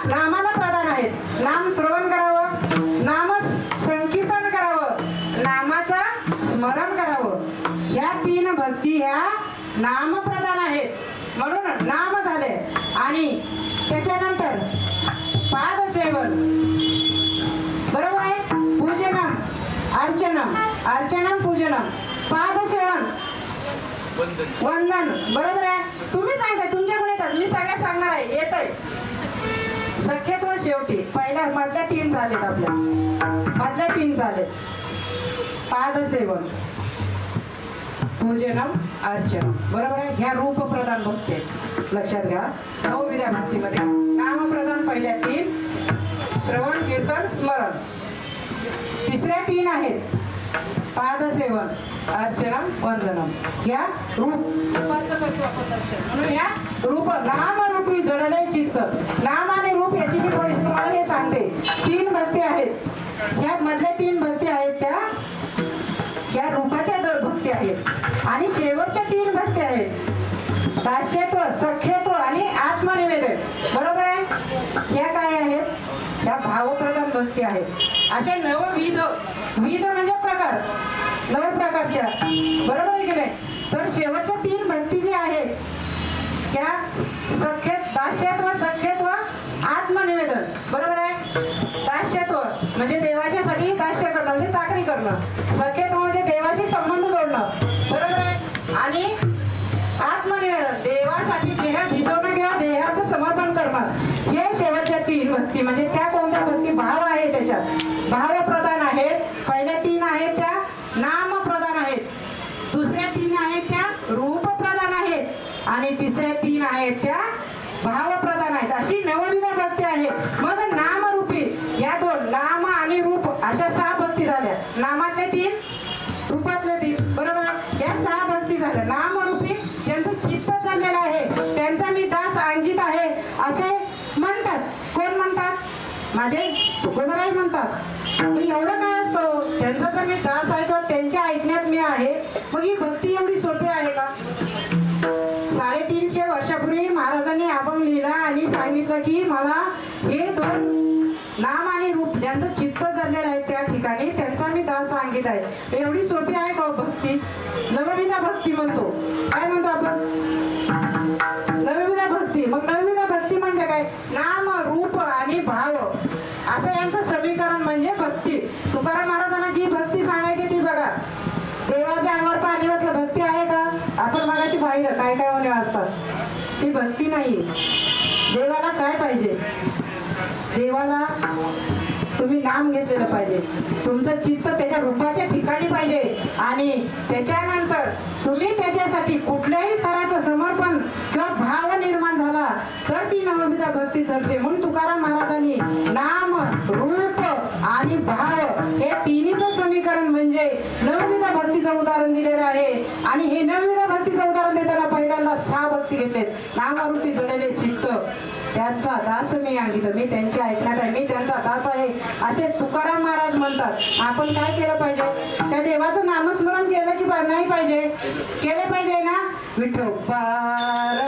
नामाला प्रधान आहेत. नाम श्रवण करावं, नाम संकीर्तन करावं, नामाचा स्मरण करावं. ह्या 3 भक्ती ह्या नाम प्रधान आहेत, म्हणून नाम झाले. आणि त्याच्यानंतर पादसेवन, बरोबर आहे, पूजनम, अर्चनम, अर्चनम पूजनम, पादसेवन, वंदन, बरोबर आहे. तुम्ही सांगताय तुमच्याकडे येतात, मी सगळ्या सांगणार आहे. येत आहे सख्यत्व शेवटी पहिल्या मधल्या 3 झालेत, आपल्या मधल्या 3 झालेत. पादसेवन, पूजनम, अर्चनम, बरोबर आहे. ह्या रूप प्रधान भक्ती आहेत. लक्षात घ्या नवविधा भक्तीमध्ये नाम प्रधान पहिल्या 3, श्रवण, कीर्तन, स्मरण. तिसऱ्या 3 आहेत पादसेवन, अर्चनम, वंदनम. ह्या रूपाचं करतो आपण दर्शन, म्हणून ह्या रूप नाम रूपी जडले चित्त. नाम आणि रूप याची मी थोडीशी तुम्हाला हे सांगते. 3 भक्ती आहेत. ह्या मधल्या 3 भक्ती आहेत त्या ह्या रूपाच्या भक्ती आहेत. आणि शेवटच्या 3 भक्ती आहेत दास्यत्व, सख्यत्व आणि आत्मनिवेदन, बरोबर आहे. ह्या काय आहेत? ह्या भावप्रधान भक्ती आहेत. अशा नवविध, विध म्हणजे प्रकार, 9 प्रकारच्या, बरोबर आहे की नाही. तर शेवटच्या 3 भक्ती जी आहेत त्या दास्यत्व, सख्यत्व, आत्मनिवेदन, बरोबर आहे. दास्यत्व म्हणजे देवाच्यासाठी दास्य करणं म्हणजे चाकरी करणं. सख्यत्व म्हणजे देवाशी संबंध जोडणं, बरोबर आहे. आणि आत्मनिवेदन देवासाठी देह झिजवणं किंवा देहाचं समर्पण करणं. हे शेवटच्या 3 भक्ती. म्हणजे त्या कोणत्या भक्ती? भाव आहे, त्याच्यात भाव प्रधान आहेत. पहिल्या 3 आहेत त्या नाम प्रधान आहेत, दुसऱ्या 3 आहेत त्या रूप प्रधान आहेत, आणि तिसऱ्या 3 आहेत त्या भाव प्रधान आहेत. अशी नवविधा भक्ती आहे. मग नामरूपी या 2 नाम आणि रूप अशा 6 भक्ती झाल्या. नामातले 3, रूपातले 3, बरोबर. या 6 भक्ती झाल्या. नामरूपी ज्यांचं चित्त चाललेलं आहे, त्यांचा मी दास अंकित आहे असे म्हणतात. कोण म्हणतात? माझे तुकोबाराय म्हणतात. मग एवढं काय असतं? त्यांचा जर मी दास आहे किंवा त्यांच्या ऐकण्यात मी आहे, मग ही भक्ती एवढी सोपी आहे का? 350 वर्षापूर्वी महाराजांनी अभंग लिहिला आणि सांगितलं की मला हे 2 नाम आणि रूप ज्यांचं चित्त झालेलं आहे त्या ठिकाणी त्यांचा मी दास अंकित आहे. एवढी सोपी आहे का भक्ती? नवविधा भक्ती म्हणतो. काय म्हणतो आपण? नवविधा भक्ती. मग नवविधा भक्ती म्हणजे काय? नाम, रूप आणि भाव असं यांचं समीकरण म्हणजे भक्ती. तुकाराम महाराजांना जी भक्ती सांगायची ती बघा. देवाच्या अंगावर पाणी वाटलं भक्ती आहे का? आपण मगाशी पाहिलं काय काय होणे असतात, ती भक्ती नाही. देवाला काय पाहिजे? देवाला तुम्ही नाम घेतलेलं पाहिजे, तुमचं चित्त त्याच्या रूपाच्या ठिकाणी पाहिजे, आणि त्याच्यानंतर तुम्ही त्याच्यासाठी कुठल्याही स्तराचं समर्पण किंवा भाव निर्माण झाला तर ती नवविधा भक्ती ठरते. म्हणून तुकाराम महाराजांनी नाम, रूप आणि भाव हे 3चं समीकरण म्हणजे नवविधा भक्तीचं उदाहरण दिलेलं आहे. आणि हे नवविधा भक्तीचं उदाहरण देताना पहिल्यांदा 6 भक्ती घेतलेत. नामरूपी जडलेले चित्त, त्यांचा दास मी अंकित, मी त्यांच्या ऐकण्यात आहे, मी त्यांचा दास आहे असे तुकाराम महाराज म्हणतात. आपण काय केलं पाहिजे? त्या देवाचं नामस्मरण केलं की नाही पाहिजे? केलं पाहिजे ना. विठोबार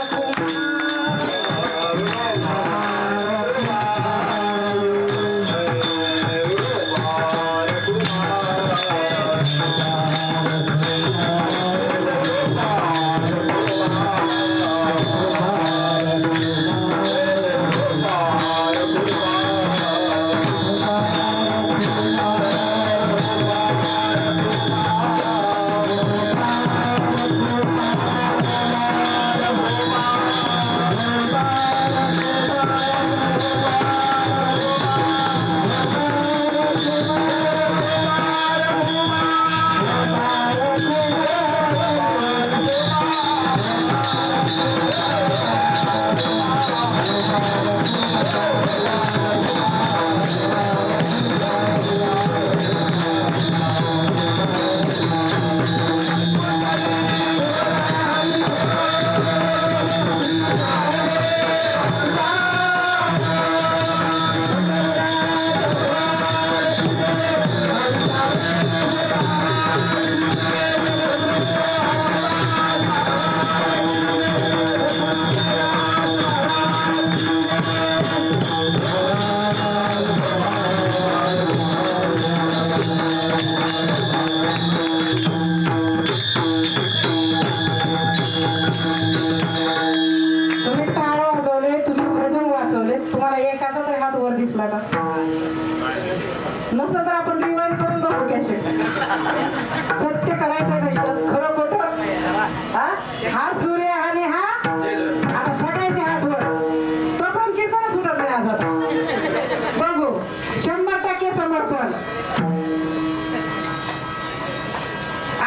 तुम्ही टाळ वाजवले, तुम्ही भजन वाचवले, तुम्हाला एकाचा तरी हात वर दिसला का? नसं तर आपण रिवाइंड करून बघू कॅसेट. सत्य करायचं नाही, खरं खोटं. हा सूर्य आणि हा आता सगळ्याचे हात वर. तो पण कीर्तन सुटत नाही आज आता. बघू 100% समर्पण.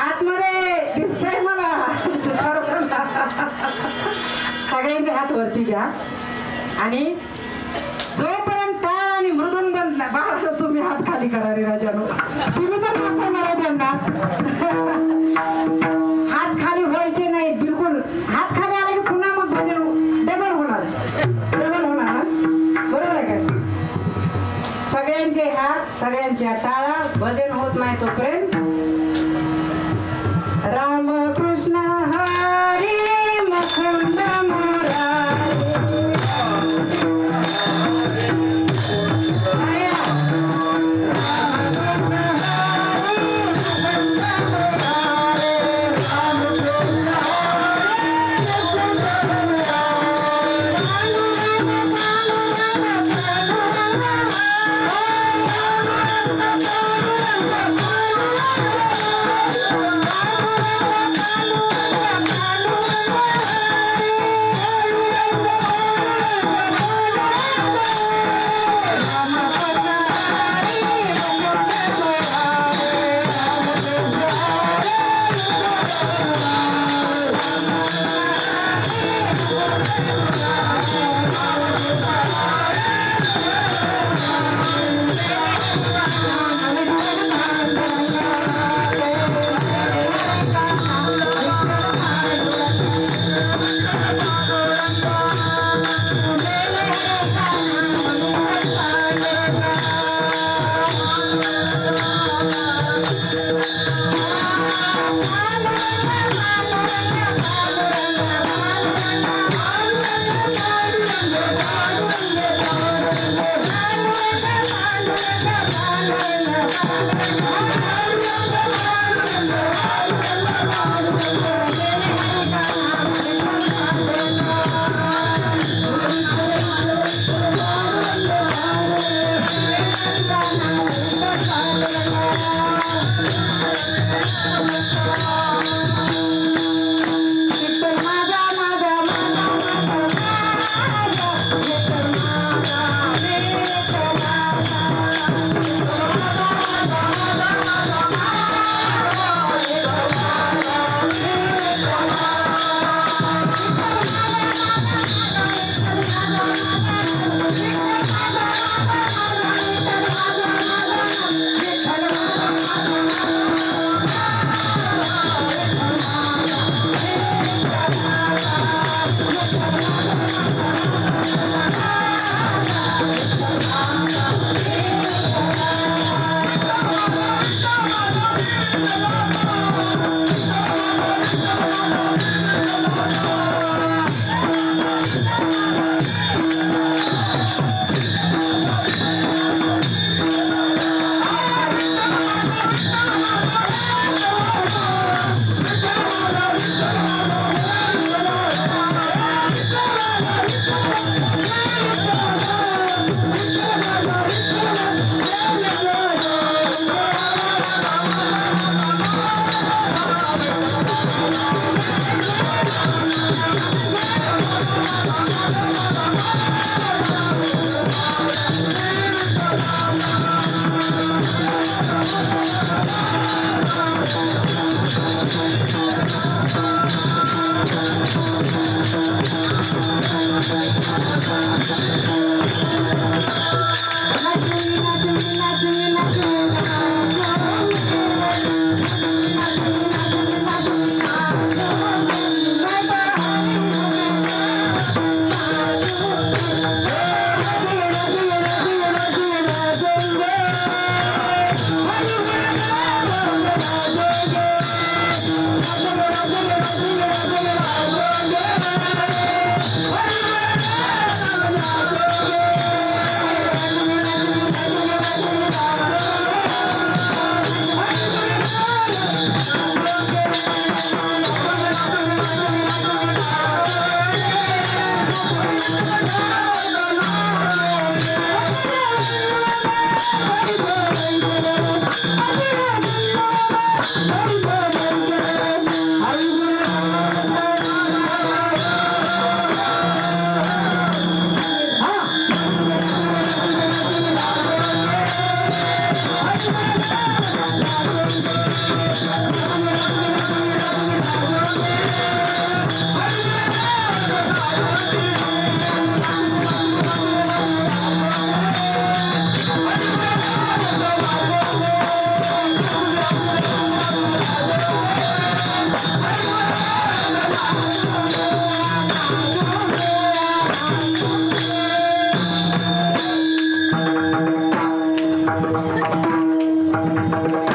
आतमध्ये दिसतंय मला सगळ्यांचे हात वरती घ्या आणि जोपर्यंत टाळ आणि मृदुंग बंद बाळा तुम्ही हात खाली करा रे राजानो. तुम्ही तर नाचवणार आहे त्यांना. हात खाली व्हायचे नाही बिलकुल. हात खाली आले की पुन्हा मग भजन डबल होणार. डबल होणार ना, बरोबर आहे का? सगळ्यांचे हात, सगळ्यांच्या टाळा. भजन होत नाही तोपर्यंत राम कृष्ण हरी मुकुंद मुरारी.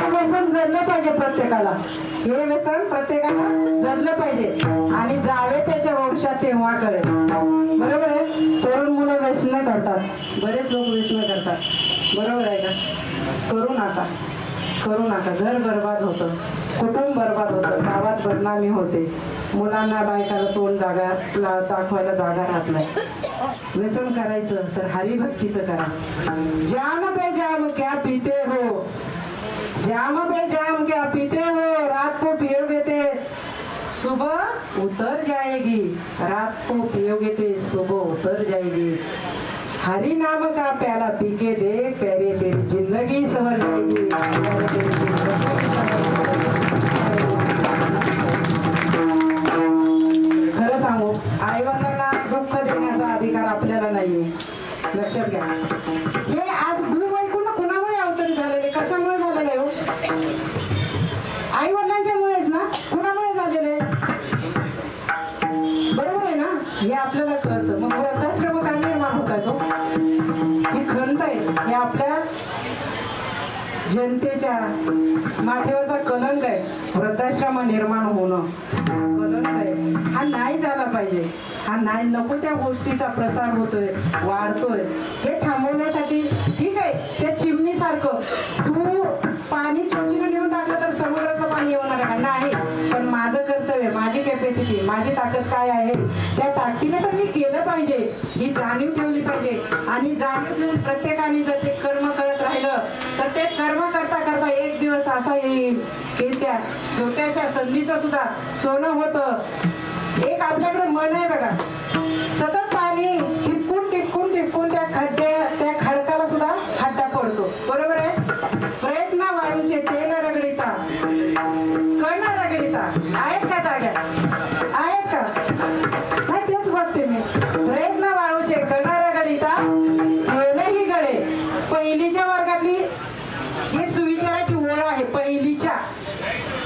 व्यसन जडलं पाहिजे प्रत्येकाला. हे व्यसन प्रत्येकाला जडलं पाहिजे आणि जावे त्याच्या वंशात तेव्हा कळेल. बरोबर आहे. तरुण मुलं व्यसन करतात, बरेच लोक व्यसन करतात. बरोबर आहे का? करू नका, करू नका. घर बर्बाद होतं, कुटुंब बर्बाद होतं, गावात बदनामी होते, मुलांना बायकाला तोंड दाखवायला जागा राहत नाही. व्यसन करायचं तर हरिभक्तीचं करा. जाम पे जाम क्या पीते हो, जाम पे जाम क्या पीते हो, रात को पियोगे ते सुबह उतर जाएगी, रात को पियोगे ते सुबह उतर जाएगी. हरि नाम का प्याला पी के देख, प्यारे तेरी जिंदगी संवर जाएगी. प्यारे तेरी जिंदगी खरं सांगू, आईवडिलांना दुःख देण्याचा अधिकार आपल्याला नाहीये. लक्षात घ्या. हे आज भूवैकुंठ कुणामुळे अवतरित झालेले, कशामुळे झालेले हो? आई वडिलांच्या मुळेच ना. कुणामुळे झालेले? बरोबर आहे ना. हे आपल्याला कळतं. मग वृद्धाश्रम का निर्माण होत आहे तो? ही खंत आहे. हे आपल्या जनतेच्या माथ्यावरचा कलंक आहे. वृद्धाश्रम निर्माण होणं कलंक आहे. हा नाही झाला पाहिजे. हा नाही, नको त्या गोष्टीचा प्रसार होतोय, वाढतोय. हे थांबवण्यासाठी ठीक आहे, त्या चिमणीसारखं तू पाणी चोचीनं नेऊन टाकलं तर समुद्राचं पाणी येणार आहे नाही. पण माझं कर्तव्य, माझी कॅपॅसिटी, माझी ताकद काय आहे, त्या ताकदीने तर मी केलं पाहिजे, ही जाणीव ठेवली पाहिजे. आणि जाणीव ठेवून प्रत्येकाने जर ते कर्म करत राहिलं तर ते कर्म करता करता एक दिवस असा येईल की त्या छोट्याशा संधीचं सुद्धा सोनं होतं. एक आपल्याकडे मन आहे बघा, सतत पाणी टिपकून टिपकून टिपकून त्या खडकाला सुद्धा खड्डा पडतो. बरोबर आहे. प्रयत्न वाळूचे तेल रगडिता, कण रगडिता. आहेत का जाग्या? आहेत का? नाही, तेच बघते मी. प्रयत्न वाळूचे कण रगडिता, तेलही गळे. पहिलीच्या वर्गातली ही सुविचाराची ओळ आहे.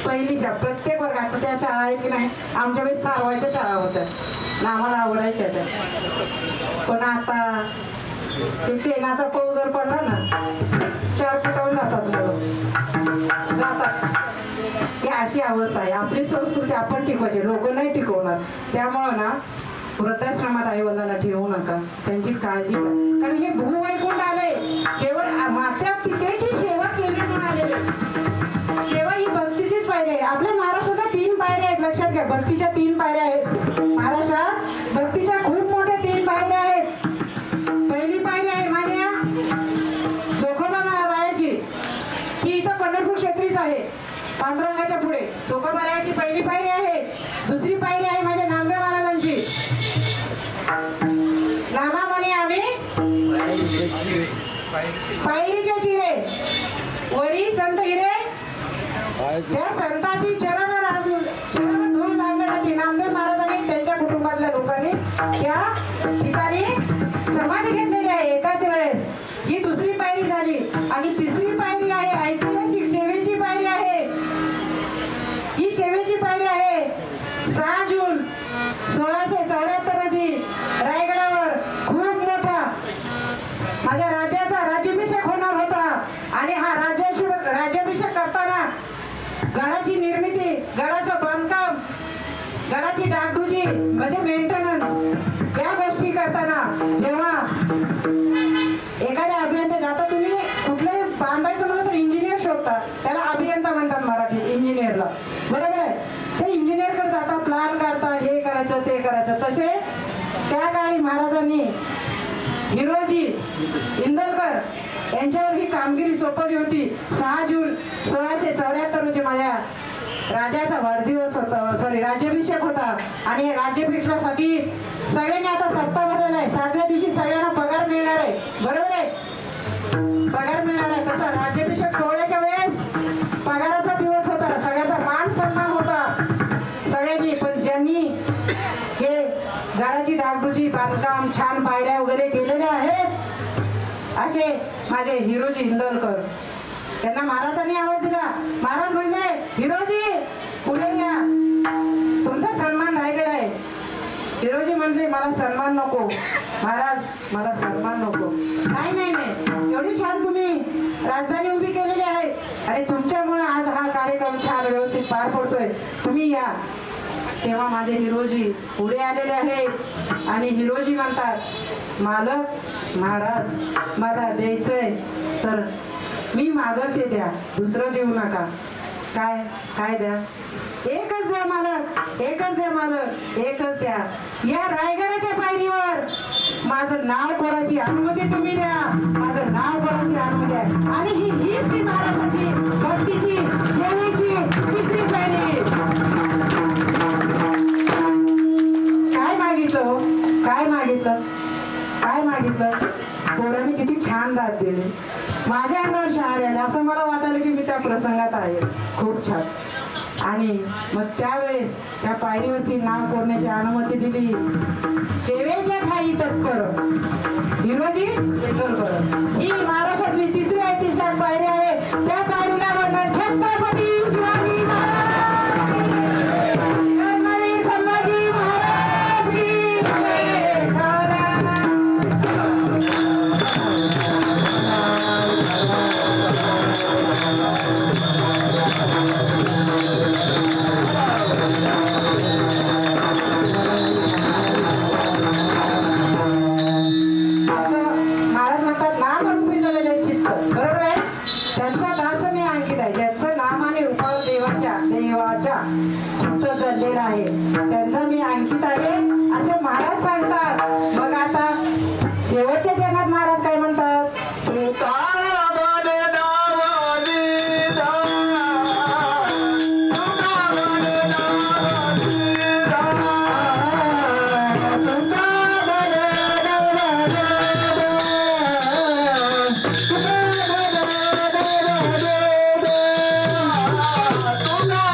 पहिलीच्या प्रत्येक वर्गात. त्या शाळा आहेत की नाही, आमच्या वेळेस सारवायच्या शाळा होत्या ना, आम्हाला आवडायच्या त्या. पण आता ते शेणाचा पाऊस जर पडला ना, 4 फुटावून जातात मुलं, जातात. ही अशी अवस्था आहे. आपली संस्कृती आपण टिकवायची, लोक नाही टिकवणार. त्यामुळं ना वृद्धाश्रमात आई वडिलांना ठेवू नका, त्यांची काळजी घ्या. कारण हे भूवैकुंठ आले केवळ मात्या पितेची सेवा केली म्हणून आलेले. सेवा ही भक्तीचीच पायरी आहे. आपल्या महाराष्ट्रात 3 पायऱ्या आहेत. लक्षात घ्या. भक्तीच्या 3 पायऱ्या आहेत. महाराष्ट्रात भक्तीच्या खूप मोठ्या 3 पायऱ्या आहेत. पहिली पायरी आहे माझ्या चोखोबा रायाची, जी इथं पंढरपूर क्षेत्रीच आहे. पांडुरंगाच्या पुढे चोखोबा रायाची पहिली पायरी आहे. दुसरी पायरी आहे माझ्या नामदेव महाराजांची. नामा म्हणे आम्ही पायरीचे चिरे, वरी संत हिरे. त्या संताची चरण धूल लागण्यासाठी नामदेव महाराजांनी त्यांच्या कुटुंबातल्या लोकांनी त्या ठिकाणी जेव्हा एखाद्या अभियंता आता तुम्ही कुठलंही बांधायचं म्हणलं तर इंजिनियर शोधता, त्याला अभियंता म्हणतात मराठीत इंजिनियरला, बरोबर आहे. ते इंजिनियरकडे जाता, प्लॅन काढता, हे करायचं ते करायचं. तसे त्या काळी महाराजांनी हिरोजी इंदलकर यांच्यावर ही कामगिरी सोपवली होती. 6 जून 1674 रोजी माझ्या राजाचा वाढदिवस होता, सॉरी राज्याभिषेक होता. आणि या राज्याभिषेकासाठी सगळ्यांनी आता सप्ताह भरलेला आहे. 7व्या दिवशी सगळ्यांना पगार मिळणार आहे, बरोबर आहे, पगार मिळणार आहे. तसा राज्याभिषेक सोहळ्याच्या वेळेस पगाराचा दिवस होता, सगळ्याचा मान सन्मान होता सगळ्यांनी. पण ज्यांनी हे गडाची डागडुजी बांधकाम, छान पायऱ्या वगैरे केलेल्या आहेत असे माझे हिरोजी इंदलकर, त्यांना महाराजांनी आवाज दिला. महाराज म्हणले, हिरोजी पुढे या, तुमचा सन्मान राहिलेला आहे. हिरोजी म्हणले, मला सन्मान नको महाराज, मला सन्मान नको. नाही नाही नाही, एवढी छान तुम्ही राजधानी उभी केलेली आहे आणि तुमच्यामुळे आज हा कार्यक्रम छान व्यवस्थित पार पडतोय, तुम्ही या. तेव्हा माझे हिरोजी पुढे आलेले आहेत आणि हिरोजी म्हणतात, मालक महाराज मला द्यायचंय तर मी मागल ते द्या, दुसरं देऊ नका. काय काय द्या? एकच द्या मालक, एकच द्या मालक, एकच द्या. या रायगडाच्या पायरीवर माझं नाव कोराची अनुमती तुम्ही द्या, माझं नाव कोराची अनुमती द्या. आणि हीच ती महाराजांची भक्तीची सेवेची तिसरी पायरी. काय मागितलं, काय मागितलं, काय मागितलं? पोरांनी किती छान दाद दिली, माझ्या अंगावर शहारे आले. असं मला वाटायला की मी त्या प्रसंगात आहे. खूप छान. आणि मग त्यावेळेस त्या पायरीवरती नाव कोरण्याची अनुमती दिली सेवेच्या ठाई तत्पर हिरोजी इंदलकर. ही महाराष्ट्रातली तिसरी ऐतिहासिक पायरी आहे. त्या पायरीला म्हणतात छत्रपती शिवाजी महाराज, कर्मवीर संभाजी महाराज की जय. चित्त जडलेला आहे, त्यांचा मी अंकित आहे असे महाराज सांगतात. मग आता शेवटच्या जन्मात महाराज काय म्हणतात? तुका बने नाव दिदा, तुका बने नाव दिदा, तुका बने नाव दिदा, तुका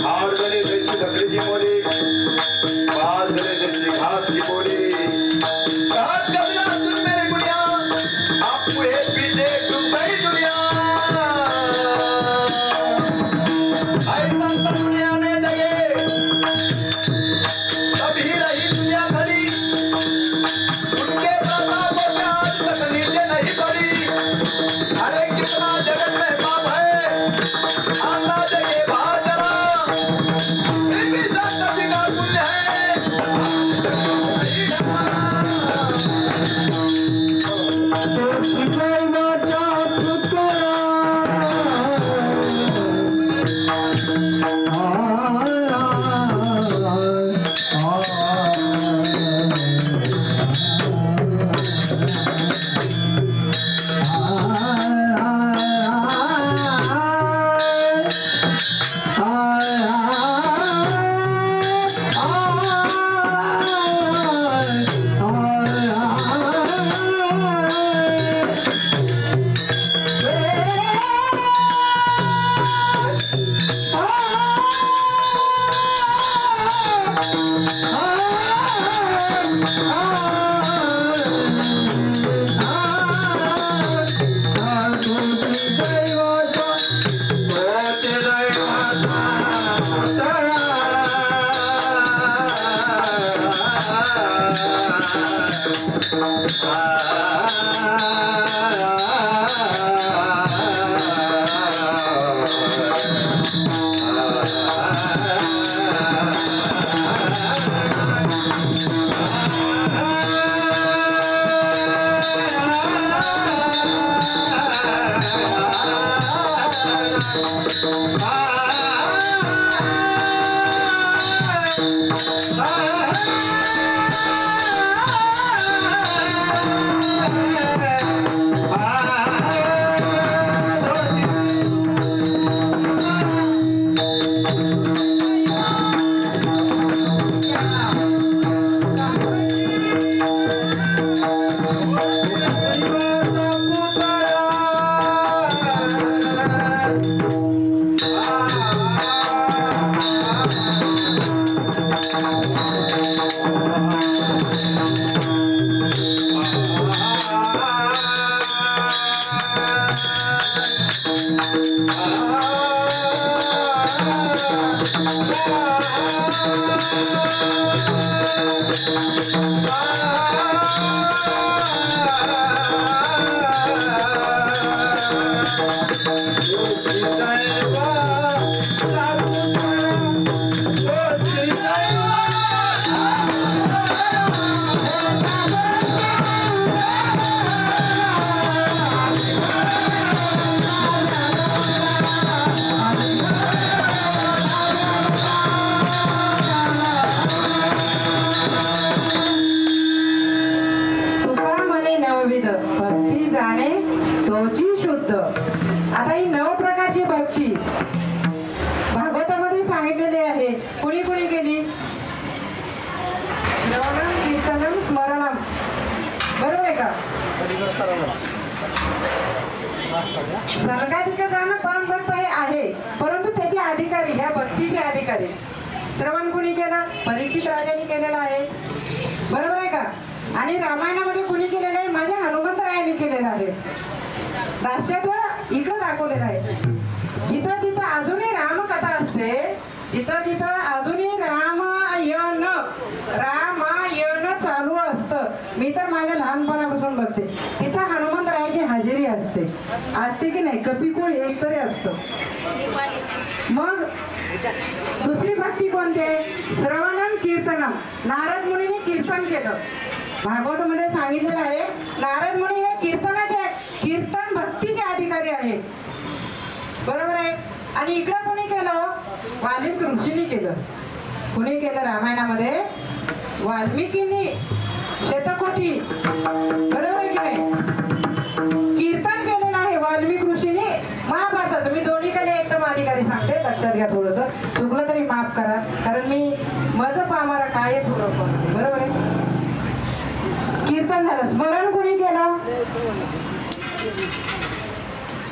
आठ जले जैसी लकड़ी की मोरी, पांच जले जैसी घास की बोरी। रात कबीरा सुन मेरी गुड़िया, आपको एक पीछे डूब गई दुनिया। ऐसा सब दुनिया में जगे, तभी रही दुनिया खड़ी। उनके प्रतापों से आज तक नीचे नहीं पड़ी। अरे कितना जगत में पाप है, अंदाजे के बाहर चला। फिर भी संत जी का पुण्य है, आज तक नहीं तुका म्हणे नवविध भक्ती जाणे तोची शुद्ध. आता ही 9 प्रकारची भक्ती भागवतामध्ये सांगितलेली आहे. कुणी कुणी केली? श्रवणम, कीर्तनम, स्मरणम. बरोबर आहे का? सर्गाधिक जाणं परमभक्त हे आहे, परंतु त्याचे अधिकारी, ह्या भक्तीचे अधिकारी श्रवण कुणी केलं? परीक्षित राजाने केलेलं आहे. बरोबर आहे का? आणि रामायणामध्ये कुणी केलेलं आहे? माझ्या हनुमंतरायाने केलेलं आहे. दास्यत्व इकडं दाखवलेलं आहे. जिथं जिथं अजूनही रामकथा असते, जिथं जिथं अजूनही रामायण चालू असतं, मी तर माझ्या लहानपणापासून बघते, तिथं हनुमंतरायाची हजेरी असते. असते की नाही? कपिकुळ एक तरी असतं. मग दुसरी भक्ती कोणती आहे? श्रवणम, कीर्तनम. नारद मुनीने कीर्तन केलं. भागवतामध्ये सांगितलेलं आहे, नारद मुनी हे कीर्तन भक्तीचे अधिकारी आहेत. बरोबर आहे? आणि इकडं कोणी केलं? वाल्मिक ऋषींनी केलं. कोणी केलं? रामायणामध्ये वाल्मिकींनी शतकोटी. बरोबर आहे की नाही? कीर्तन केलेलं आहे वाल्मिक ऋषींनी. महाभारतात मी दोन्ही कडे एकदम अधिकारी सांगते, लक्षात घ्या. थोडस चुकलं तरी माफ करा, कारण मी माझं पामारा काय थोडं. बरोबर आहे? कीर्तन झालं. स्मरण कोणी केलं?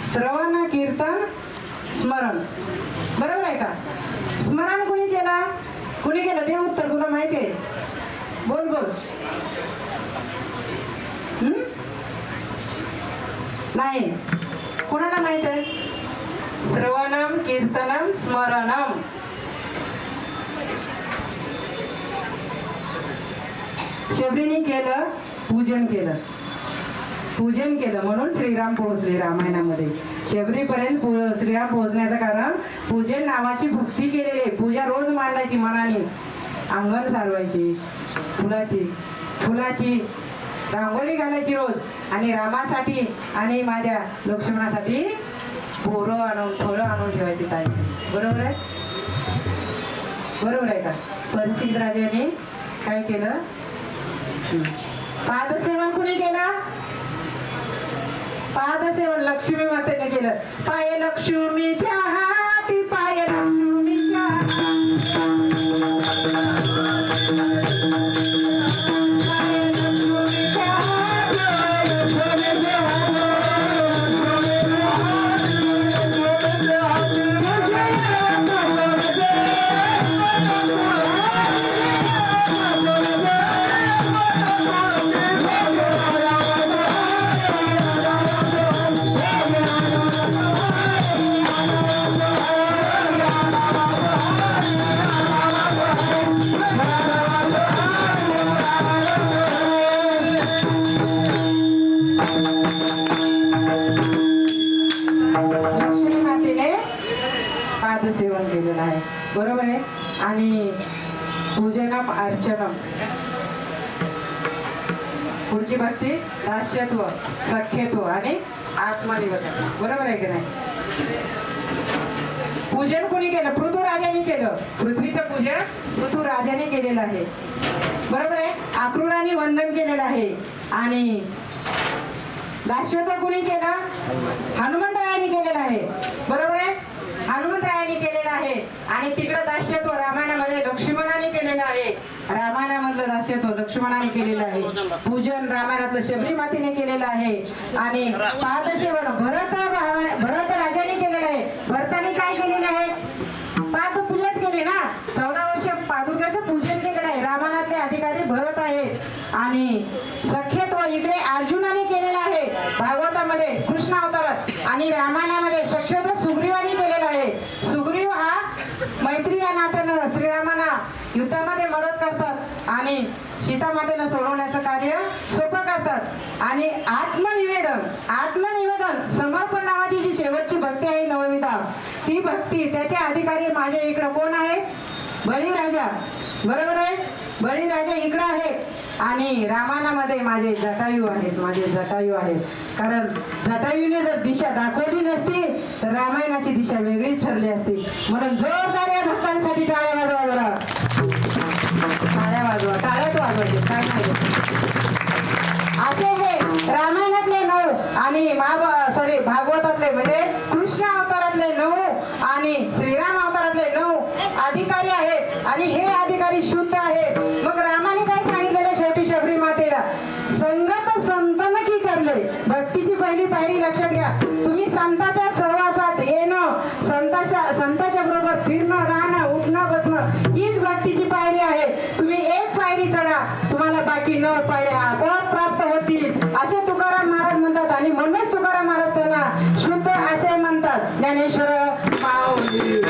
श्रवण, कीर्तन, स्मरण. बरोबर आहे का? स्मरण कुणी केला? कुणी केलं ते उत्तर तुला माहिती आहे? बोल बोल. नाही, कोणाला माहित आहे? श्रवणम कीर्तनम स्मरणम. शबरीने केलं, पूजन केलं. पूजन केलं म्हणून श्रीराम पोहोचले रामायणामध्ये. शबरीपर्यंत श्रीराम पोहोचण्याचं कारण पूजन नावाची भक्ती केलेली आहे. पूजा रोज मांडायची मनाने, अंगण सारवायची, फुलाची रांगोळी घालायची रोज, आणि रामासाठी आणि माझ्या लक्ष्मणासाठी बोरं आणून फळं आणून ठेवायची ताई. बरोबर आहे? बरोबर आहे का? परीक्षित राजाने काय केलं? पादसेवन कुणी केलं? पादसेवन लक्ष्मी मातेने केलं. पाय लक्ष्मीच्या हाती, पाय लक्ष्मीच्या सेवन केलेलं आहे. बरोबर आहे? आणि पूजनम अर्चनम, पुढची भक्ती दास्यत्व, सख्यत्व आणि आत्मनिवेदन. बरोबर आहे की नाही? पूजन कोणी केलं? पृथ्वीराजाने केलं. पृथ्वीचं पूजन पृथ्वीराजाने केलेलं आहे. बरोबर आहे? आक्रूराने वंदन केलेलं आहे. आणि दास्यत्व कोणी केलं? हनुमंतरायाने केलेलं आहे. बरोबर आहे? हनुमंतरायाने केलेलं आहे. आणि तिकडं दास्यत्व रामायणामध्ये लक्ष्मणाने केलेलं आहे. रामायणामधलं दास्यत्व लक्ष्मणाने केलेलं आहे. पूजन रामायणातलं शबरी मातेने केलेलं आहे. आणि पादसेवन भरत राजाने केलेलं आहे. भरताने काय केलेलं आहे? पादपूजाच केली ना. 14 वर्ष पादुक्याचं पूजन केलेलं आहे. रामायणातले अधिकारी भरत आहेत. आणि सख्यत्व इकडे अर्जुनाने केलेलं आहे भागवतामध्ये कृष्ण अवतारात. आणि रामायणामध्ये सख्यत्व सुग्रीवाने केलेलं आहे. सुग्रीव हा मैत्री या नात्यानं श्रीरामांना युद्धामध्ये मदत करतात आणि सीतामातेला सोडवण्याचं कार्य सोपं करतात. आणि आत्मनिवेदन समर्पण नावाची जी शेवटची भक्ती आहे नवविधा, ती भक्ती त्याचे अधिकारी माझ्या इकडं कोण आहे? बळीराजा. बरोबर आहे? बळीराजा इकडं आहे. आणि रामायणामध्ये माझे जटायू आहेत. कारण जटायूने जर दिशा दाखवली नसती तर रामायणाची दिशा वेगळीच ठरली असती. म्हणून जोरदार या भक्तांसाठी टाळ्या वाजवा जरा. टाळ्याच वाजवायचे, काय नाही. असे हे रामायणातले 9 आणि भागवतातले म्हणजे कृष्ण अवतारातले 9 आणि श्रीराम अवतारातले 9 अधिकारी आहेत. आणि हे अधिकारी शुद्ध आहेत. मग रामाने काय सांगितलेलं शेवटी शबरी मातेला? संगत संतन की करले. भक्तीची पहिली पायरी लक्षात घ्या. तुम्ही संताच्या सहवासात येणं, संताच्या बरोबर फिरणं, राहणं, उठणं, बसणं, हीच भक्तीची पायरी आहे. तुम्ही एक पायरी चढा, तुम्हाला बाकी 9 पायऱ्या आपोआप प्राप्त होतील, असे तुकाराम महाराज म्हणतात. आणि म्हणूनच तुकाराम महाराज त्यांना शुद्ध असे म्हणतात. ज्ञानेश्वर माऊली